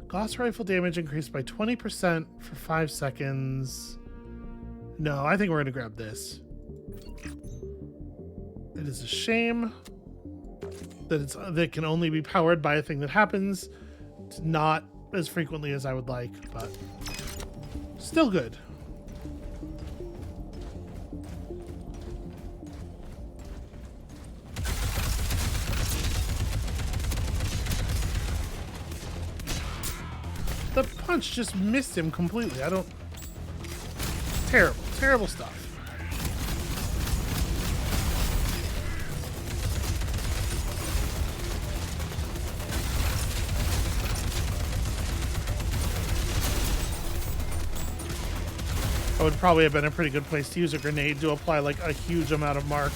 Gauss rifle damage increased by 20% for 5 seconds. No, I think we're going to grab this. It is a shame that it can only be powered by a thing that happens. It's not as frequently as I would like, but still good. The punch just missed him completely. I don't... Terrible, terrible stuff. That would probably have been a pretty good place to use a grenade to apply like a huge amount of mark.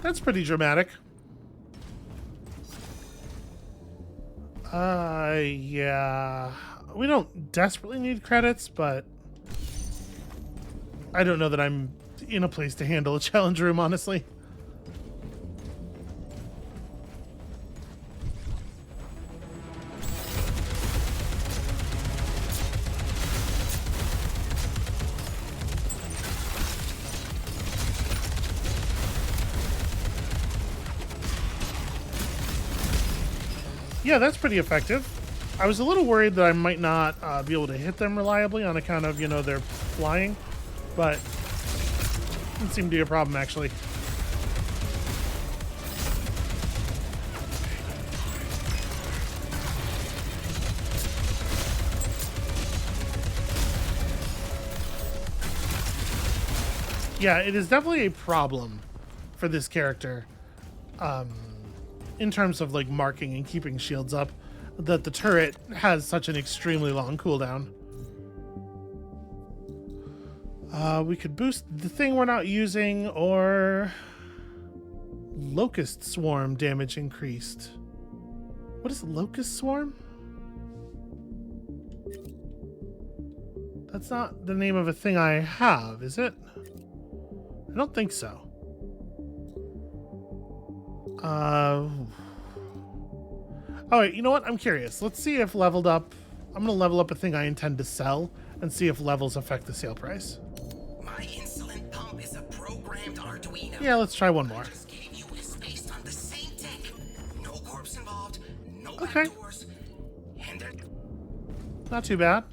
That's pretty dramatic. Yeah. We don't desperately need credits, but I don't know that I'm in a place to handle a challenge room, honestly. Yeah, that's pretty effective. I was a little worried that I might not be able to hit them reliably on account of, you know, their flying, but it didn't seem to be a problem, actually. Yeah, it is definitely a problem for this character, in terms of like marking and keeping shields up, that the turret has such an extremely long cooldown. We could boost the thing we're not using, or locust swarm damage increased. What is locust swarm? That's not the name of a thing I have, is it? I don't think so. Oh, wait, you know what? I'm curious. Let's see if leveled up... I'm going to level up a thing I intend to sell and see if levels affect the sale price. My insulin pump is a programmed Arduino. Yeah, let's try one more. I just gave you is based on the same tech. No corpse involved, no Okay. backdoors, and they're... Not too bad.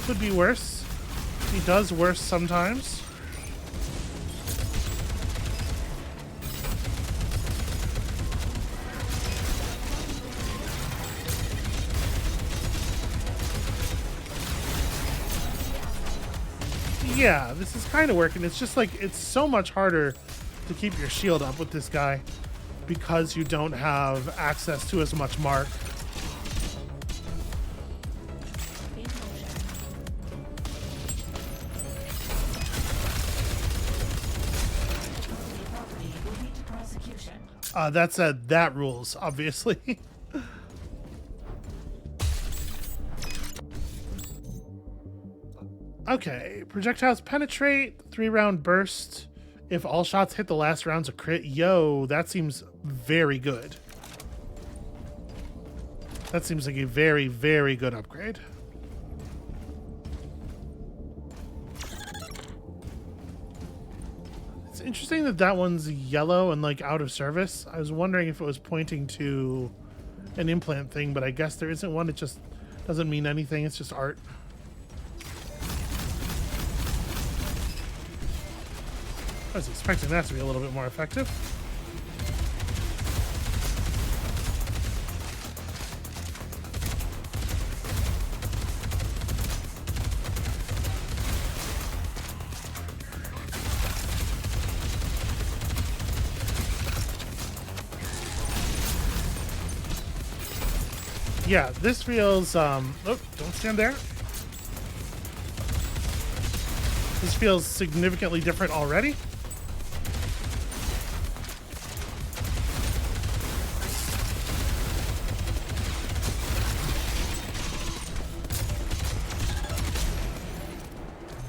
Could be worse. He does worse sometimes. Yeah, this is kind of working. It's just like, it's so much harder to keep your shield up with this guy because you don't have access to as much mark. That rules, obviously. Okay, projectiles penetrate, 3-round burst, If all shots hit the last round's a crit, yo, that seems very good. That seems like a very, very good upgrade. It's interesting that that one's yellow and like out of service. I was wondering if it was pointing to an implant thing, but I guess there isn't one. It just doesn't mean anything. It's just art. I was expecting that to be a little bit more effective. Yeah, this feels, oh, don't stand there. This feels significantly different already.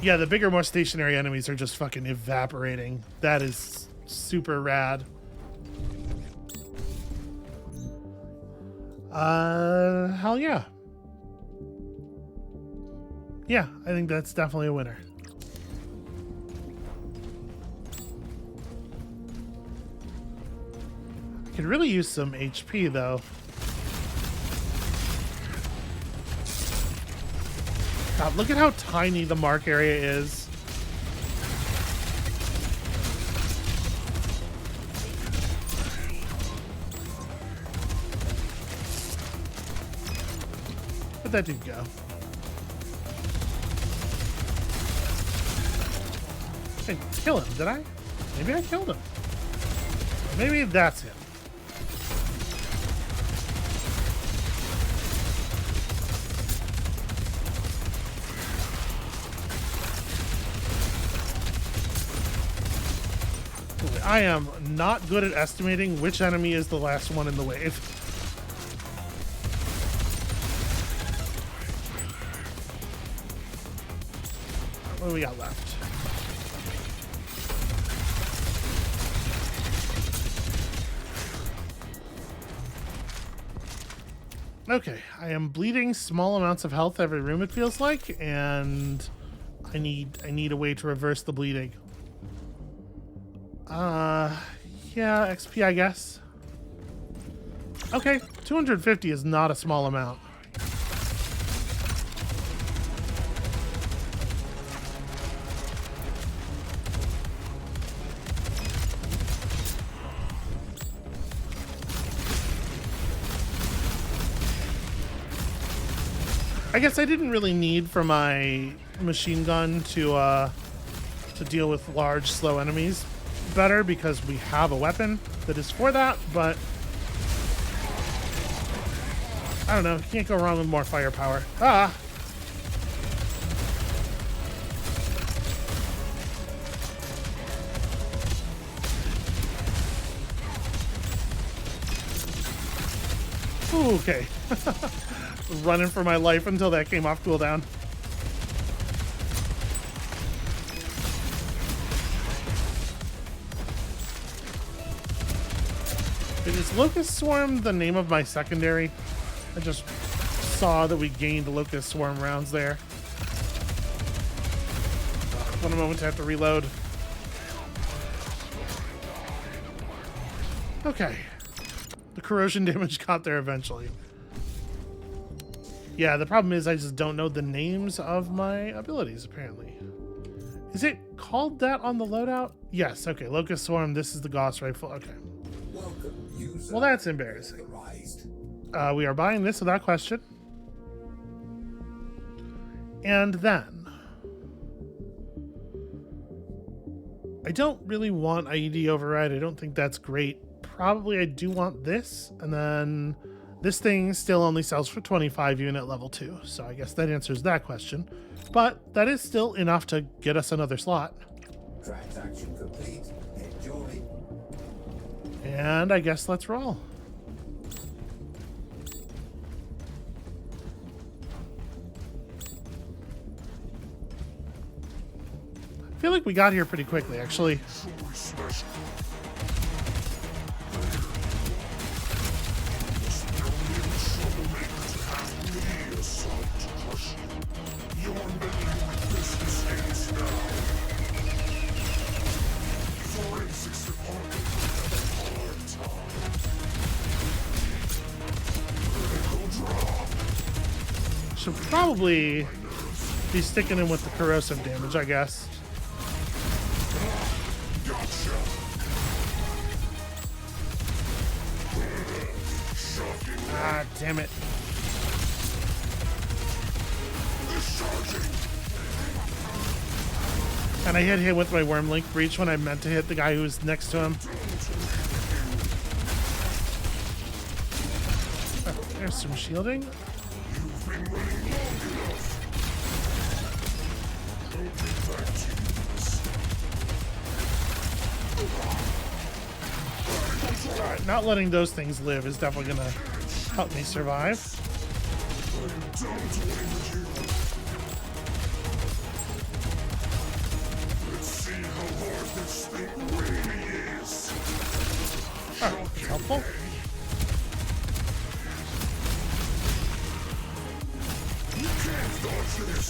Yeah, the bigger, more stationary enemies are just fucking evaporating. That is super rad. Hell yeah. Yeah, I think that's definitely a winner. I could really use some HP though. God, look at how tiny the mark area is. Where'd that dude go? I didn't kill him, did I? Maybe I killed him. Maybe that's him. I am not good at estimating which enemy is the last one in the wave. What do we got left? Okay, I am bleeding small amounts of health every room, it feels like, and I need a way to reverse the bleeding. Yeah, XP, I guess. Okay, 250 is not a small amount. I guess I didn't really need for my machine gun to deal with large, slow enemies better because we have a weapon that is for that, but I don't know. You can't go wrong with more firepower. Ah! Ooh, okay. Running for my life until that came off cooldown. Is Locust Swarm the name of my secondary? I just saw that we gained Locust Swarm rounds there. One moment to have to reload. Okay. The corrosion damage got there eventually. Yeah, the problem is I just don't know the names of my abilities, apparently. Is it called that on the loadout? Yes, okay. Locust Swarm, this is the Gauss Rifle. Okay. Well, that's embarrassing. We are buying this without question. And then I don't really want IED override. I don't think that's great. Probably I do want this, and then this thing still only sells for 25 even at level 2, so I guess that answers that question. But that is still enough to get us another slot. Transaction complete. Enjoy. And I guess let's roll. feel like we got here pretty quickly, actually. Truly special. Should probably be sticking in with the corrosive damage, I guess. Ah, damn it. And I hit him with my worm link breach when I meant to hit the guy who was next to him. Oh, there's some shielding. Alright, not letting those things live is definitely gonna help me survive. Alright, that's helpful. You can't dodge this.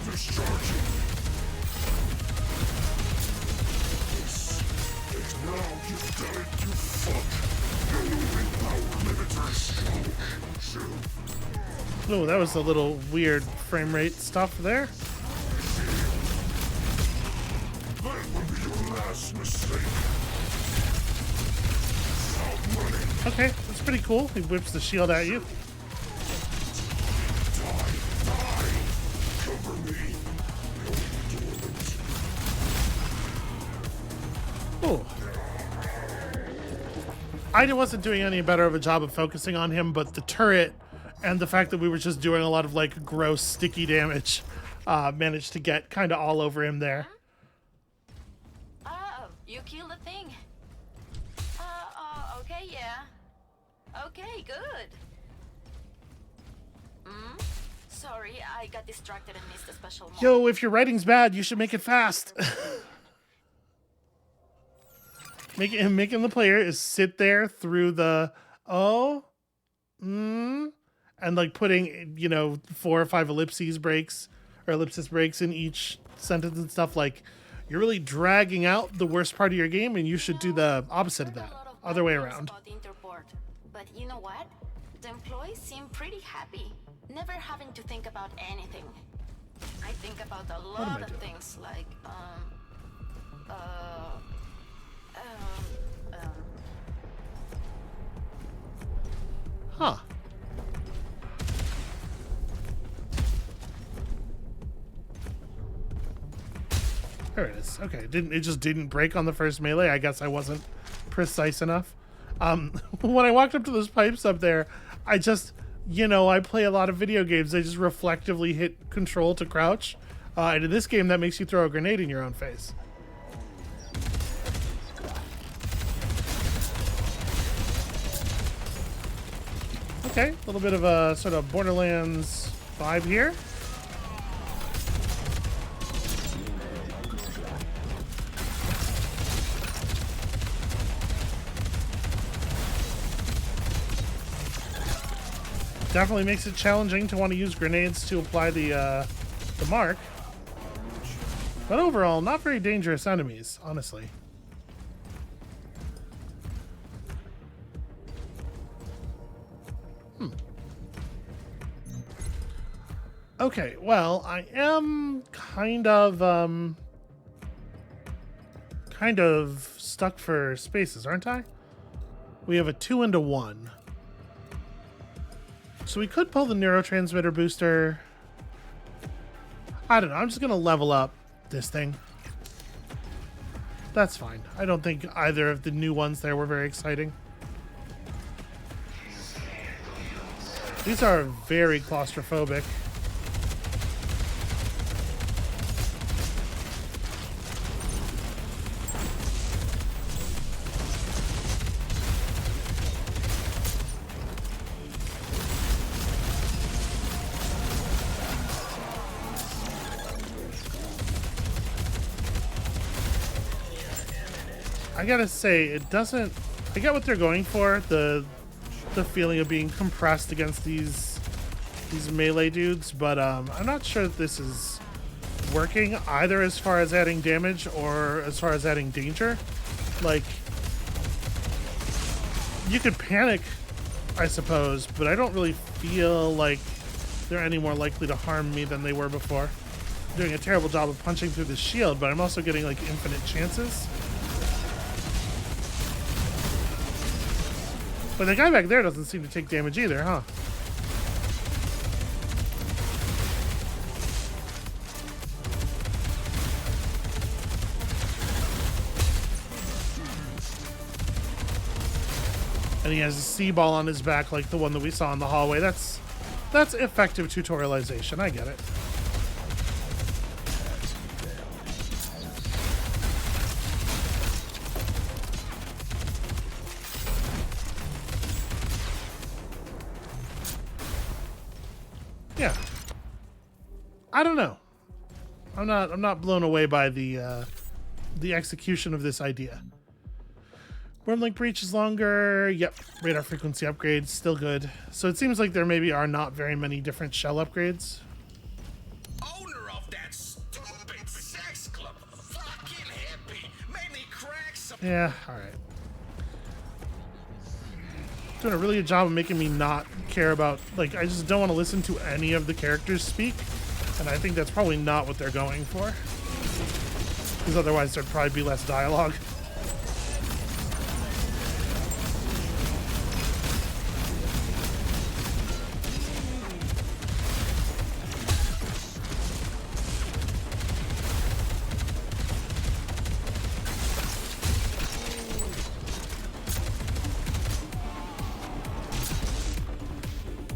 Discharging. Now you've done it, you fuck. You're moving power limiters. Oh, that was a little weird frame rate stuff there. That will be your last mistake. Okay, that's pretty cool. He whips the shield at you. Cover me. Oh. I wasn't doing any better of a job of focusing on him, but the turret and the fact that we were just doing a lot of like gross sticky damage managed to get kind of all over him there. Oh, you killed the thing. Okay, yeah. Okay, good. Sorry, I got distracted and missed a special moment. Yo, if your writing's bad, you should make it fast. Making the player is sit there through the and like putting, you know, 4 or 5 ellipsis breaks in each sentence and stuff. Like, you're really dragging out the worst part of your game, and you should do the opposite of that. Other way around. But you know what? The employees seem pretty happy, never having to think about anything. I think about a lot of things like Huh. There it is. Okay, it just didn't break on the first melee. I guess I wasn't precise enough. When I walked up to those pipes up there, I just, you know, I play a lot of video games. I just reflectively hit control to crouch. And in this game, that makes you throw a grenade in your own face. Okay, a little bit of a sort of Borderlands vibe here. Definitely makes it challenging to want to use grenades to apply the mark. But overall, not very dangerous enemies, honestly. Okay, well, I am kind of stuck for spaces, aren't I? We have a 2 and a 1. So we could pull the neurotransmitter booster. I don't know. I'm just going to level up this thing. That's fine. I don't think either of the new ones there were very exciting. These are very claustrophobic. I gotta say, it doesn't... I get what they're going for, the feeling of being compressed against these melee dudes, but I'm not sure that this is working either as far as adding damage or as far as adding danger. Like, you could panic, I suppose, but I don't really feel like they're any more likely to harm me than they were before. I'm doing a terrible job of punching through the shield, but I'm also getting like infinite chances. But the guy back there doesn't seem to take damage either, huh? And he has a sea ball on his back like the one that we saw in the hallway. That's effective tutorialization. I get it. Yeah. I don't know. I'm not blown away by the execution of this idea. Wormlink breach is longer. Yep. Radar frequency upgrades, still good. So it seems like there maybe are not very many different shell upgrades. Owner of that stupid sex club, fucking hippie, made me crack some. Yeah, alright. Doing a really good job of making me not care about, like, I just don't want to listen to any of the characters speak. And I think that's probably not what they're going for. Because otherwise there'd probably be less dialogue.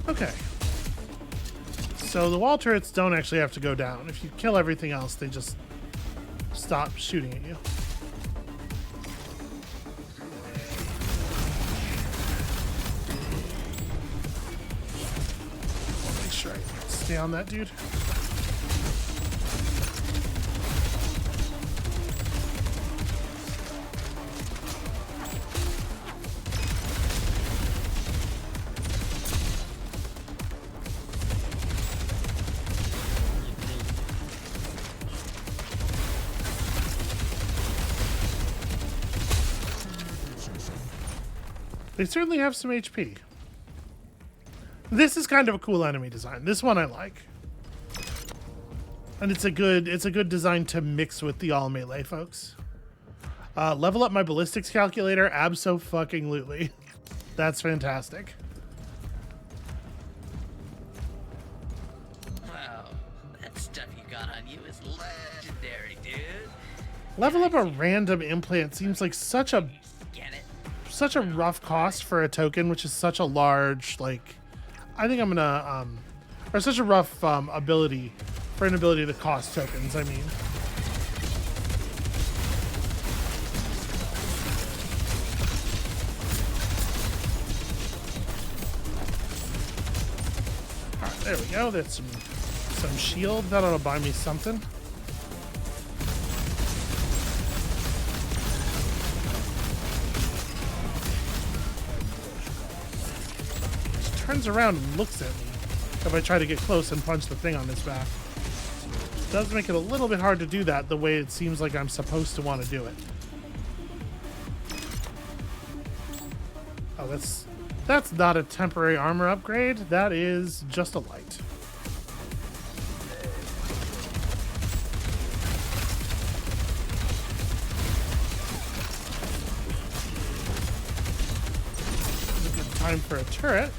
Okay. So the wall turrets don't actually have to go down. If you kill everything else, they just stop shooting at you. I'll make sure I stay on that dude. They certainly have some HP. This is kind of a cool enemy design. This one I like. And it's a good design to mix with the all melee folks. Level up my ballistics calculator, abso-fucking-lutely. That's fantastic. Wow, that stuff you got on you is legendary, dude. Level up a random implant seems like such a rough cost for a token, which is such a large, like, I think I'm gonna, or such a rough ability for an ability to cost tokens, I mean. Alright, there we go. That's some shield. That ought to buy me something. Turns around and looks at me if I try to get close and punch the thing on his back. It does make it a little bit hard to do that the way it seems like I'm supposed to want to do it. Oh, that's not a temporary armor upgrade. That is just a light. It's a good time for a turret.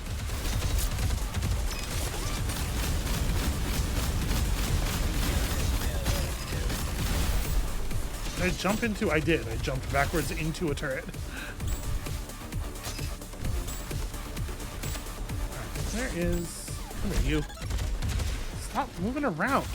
Did I jump into? I did. I jumped backwards into a turret. Alright, there is... Come here, you. Stop moving around.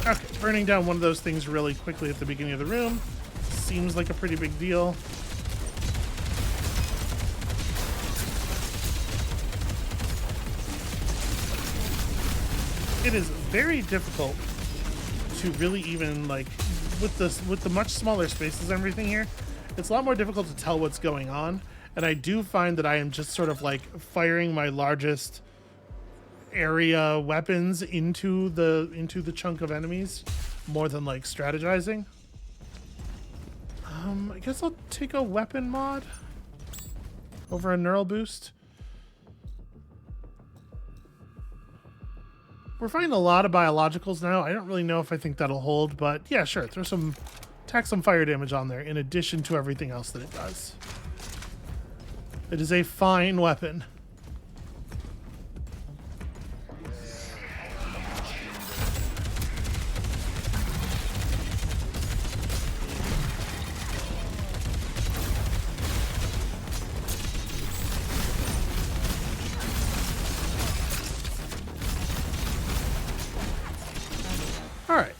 Okay, burning down one of those things really quickly at the beginning of the room seems like a pretty big deal. It is very difficult to really even, like, with the much smaller spaces and everything here, it's a lot more difficult to tell what's going on. And I do find that I am just sort of like firing my largest area weapons into the chunk of enemies more than like strategizing. I guess I'll take a weapon mod over a neural boost. We're finding a lot of biologicals now. I don't really know if I think that'll hold, but yeah, sure. Tack some fire damage on there in addition to everything else that it does. It is a fine weapon. All right.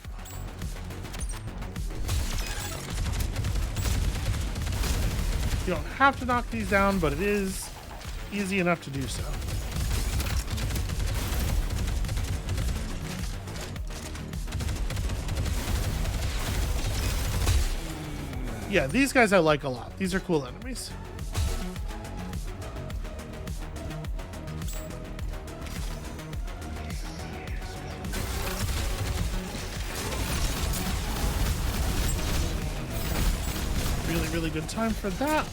You don't have to knock these down, but it is easy enough to do so. Yeah, these guys I like a lot. These are cool enemies. Really good time for that.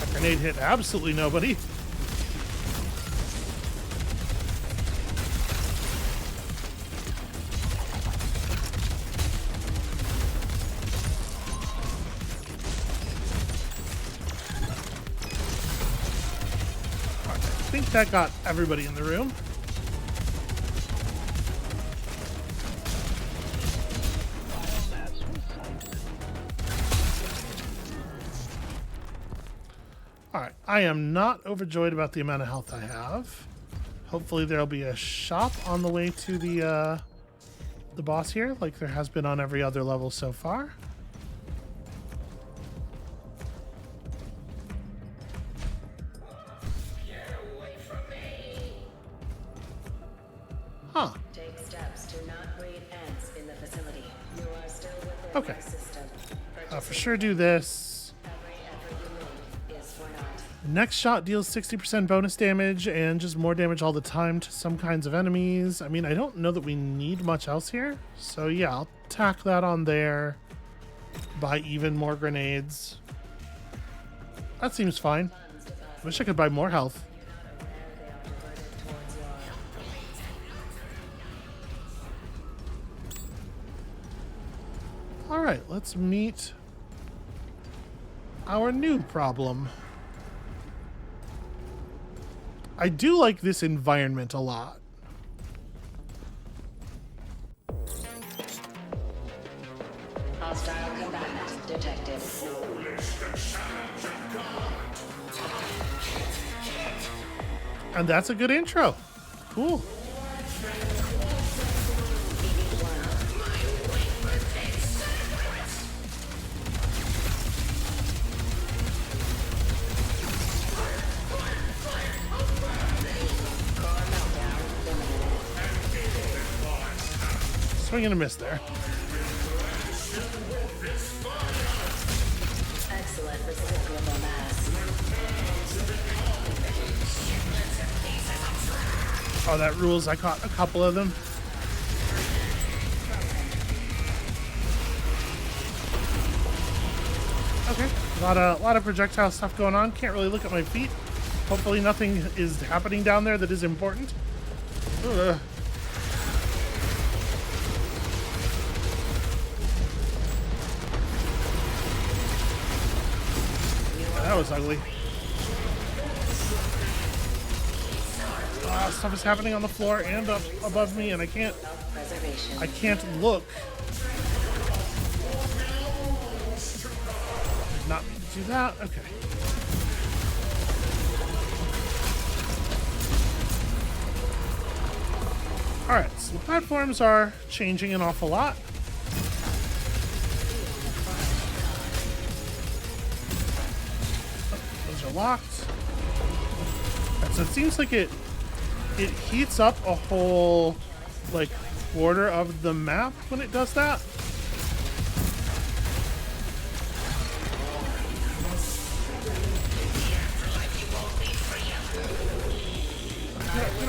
That grenade hit absolutely nobody. All right, I think that got everybody in the room. Alright, I am not overjoyed about the amount of health I have. Hopefully there'll be a shop on the way to the boss here, like there has been on every other level so far. Huh. Take steps to not breed ants in the facility. You are still within Okay. my system. I'll for sure do this. Every effort you make is for naught. Next shot deals 60% bonus damage and just more damage all the time to some kinds of enemies. I mean, I don't know that we need much else here. So yeah, I'll tack that on there. Buy even more grenades. That seems fine. Wish I could buy more health. All right, let's meet our new problem. I do like this environment a lot. Hostile combatant detected. And that's a good intro. Cool. Swing and a miss there. Excellent recyclable mass. Oh, that rules. I caught a couple of them. Okay. A lot of projectile stuff going on. Can't really look at my feet. Hopefully nothing is happening down there that is important. Ugh. That was ugly. Stuff is happening on the floor and up above me, and I can't look. Did not mean to do that. Okay. All right, so the platforms are changing an awful lot. Those are locked. And so it seems like it heats up a whole like border of the map when it does that.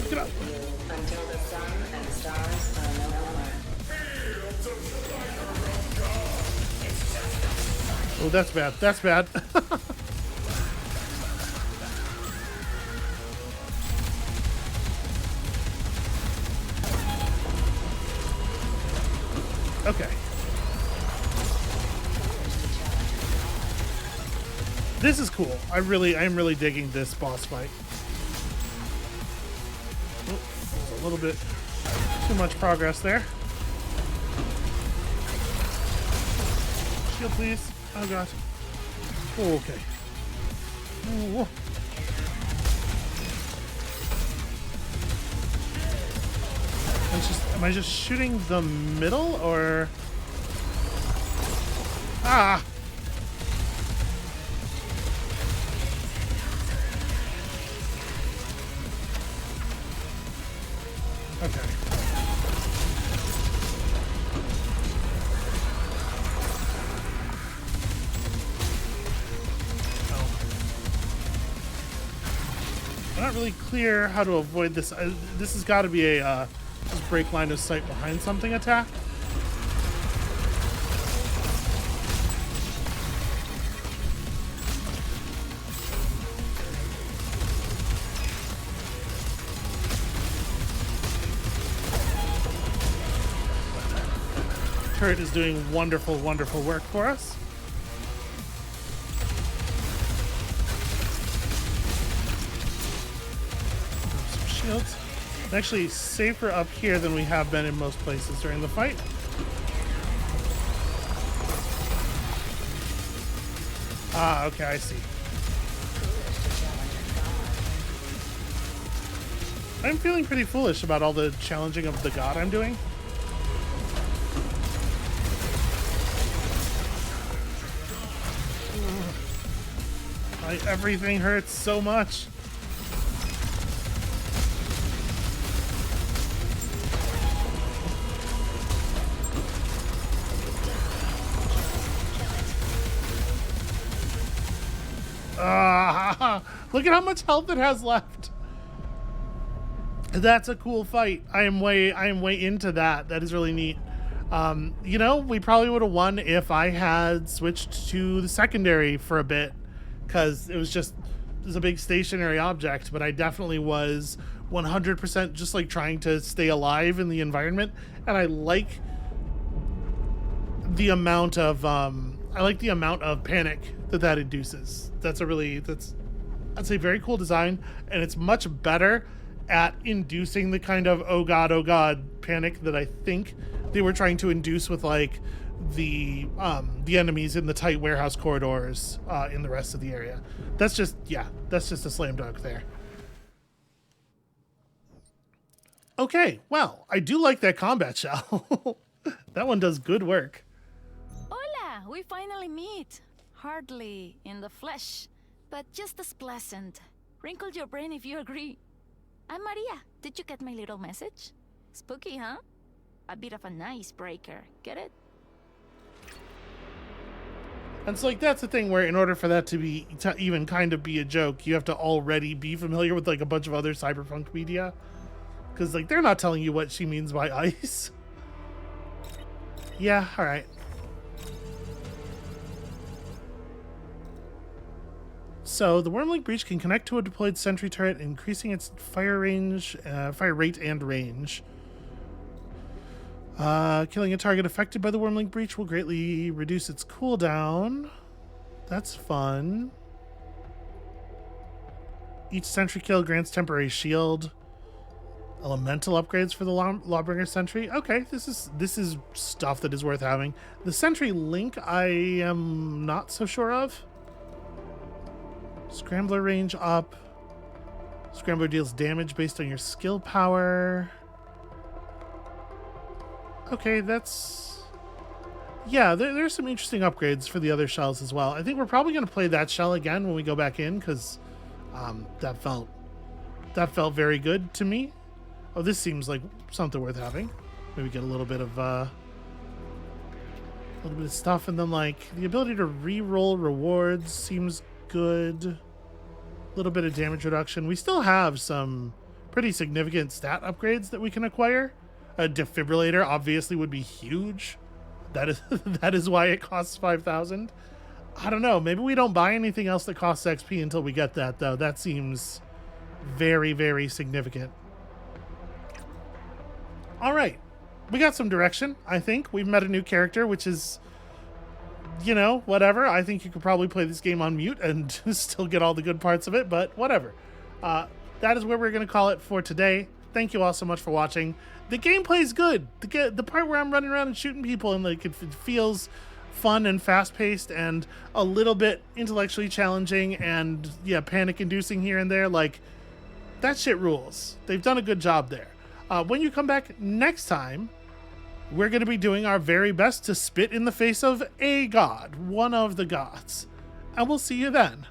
Get up. Until the sun and stars are no more. Oh, that's bad. That's bad. Okay. This is cool. I'm really digging this boss fight. Oh, a little bit too much progress there. Shield, please. Oh god. Oh, okay. Ooh. Am I just shooting the middle or? Ah! Okay. I'm not really clear how to avoid this. This has got to be a just break line of sight behind something attack. Turret is doing wonderful, wonderful work for us. Some shields. Actually safer up here than we have been in most places during the fight. Ah, okay, I see. I'm feeling pretty foolish about all the challenging of the god I'm doing. Everything hurts so much. Look at how much health it has left. That's a cool fight. I am way into that. That is really neat. You know, we probably would have won if I had switched to the secondary for a bit, because it was a big stationary object, but I definitely was 100% just like trying to stay alive in the environment, and I like the amount of panic that induces. That's I'd say very cool design, and it's much better at inducing the kind of oh god panic that I think they were trying to induce with like the enemies in the tight warehouse corridors in the rest of the area. That's just a slam dunk there. Okay, well, I do like that combat shell. That one does good work. Hola, we finally meet. Hardly in the flesh, but just as pleasant. Wrinkled your brain if you agree. I'm Maria. Did you get my little message? Spooky, huh? A bit of an icebreaker. Get it? And so, like, that's the thing where in order for that to even kind of be a joke, you have to already be familiar with, like, a bunch of other cyberpunk media. Because, like, they're not telling you what she means by ice. Yeah, alright. So, the Wormlink Breach can connect to a deployed sentry turret, increasing its fire rate and range. Killing a target affected by the Wormlink Breach will greatly reduce its cooldown. That's fun. Each sentry kill grants temporary shield. Elemental upgrades for the Lawbringer Sentry. Okay, this is stuff that is worth having. The Sentry Link I am not so sure of. Scrambler range up. Scrambler deals damage based on your skill power. Okay, that's yeah, there's some interesting upgrades for the other shells as well. I think we're probably going to play that shell again when we go back in, because that felt very good to me. Oh, this seems like something worth having. Maybe get a little bit of stuff, and then like the ability to re-roll rewards seems good. A little bit of damage reduction. We still have some pretty significant stat upgrades that we can acquire. A defibrillator obviously would be huge. That is why it costs 5,000. I don't know. Maybe we don't buy anything else that costs XP until we get that, though. That seems very, very significant. All right. We got some direction, I think. We've met a new character, which is, you know, whatever. I think you could probably play this game on mute and still get all the good parts of it, but whatever. That is where we're going to call it for today. Thank you all so much for watching. The gameplay's good. The part where I'm running around and shooting people and like it feels fun and fast-paced and a little bit intellectually challenging and, yeah, panic-inducing here and there. Like, that shit rules. They've done a good job there. When you come back next time, we're going to be doing our very best to spit in the face of a god, one of the gods. And we'll see you then.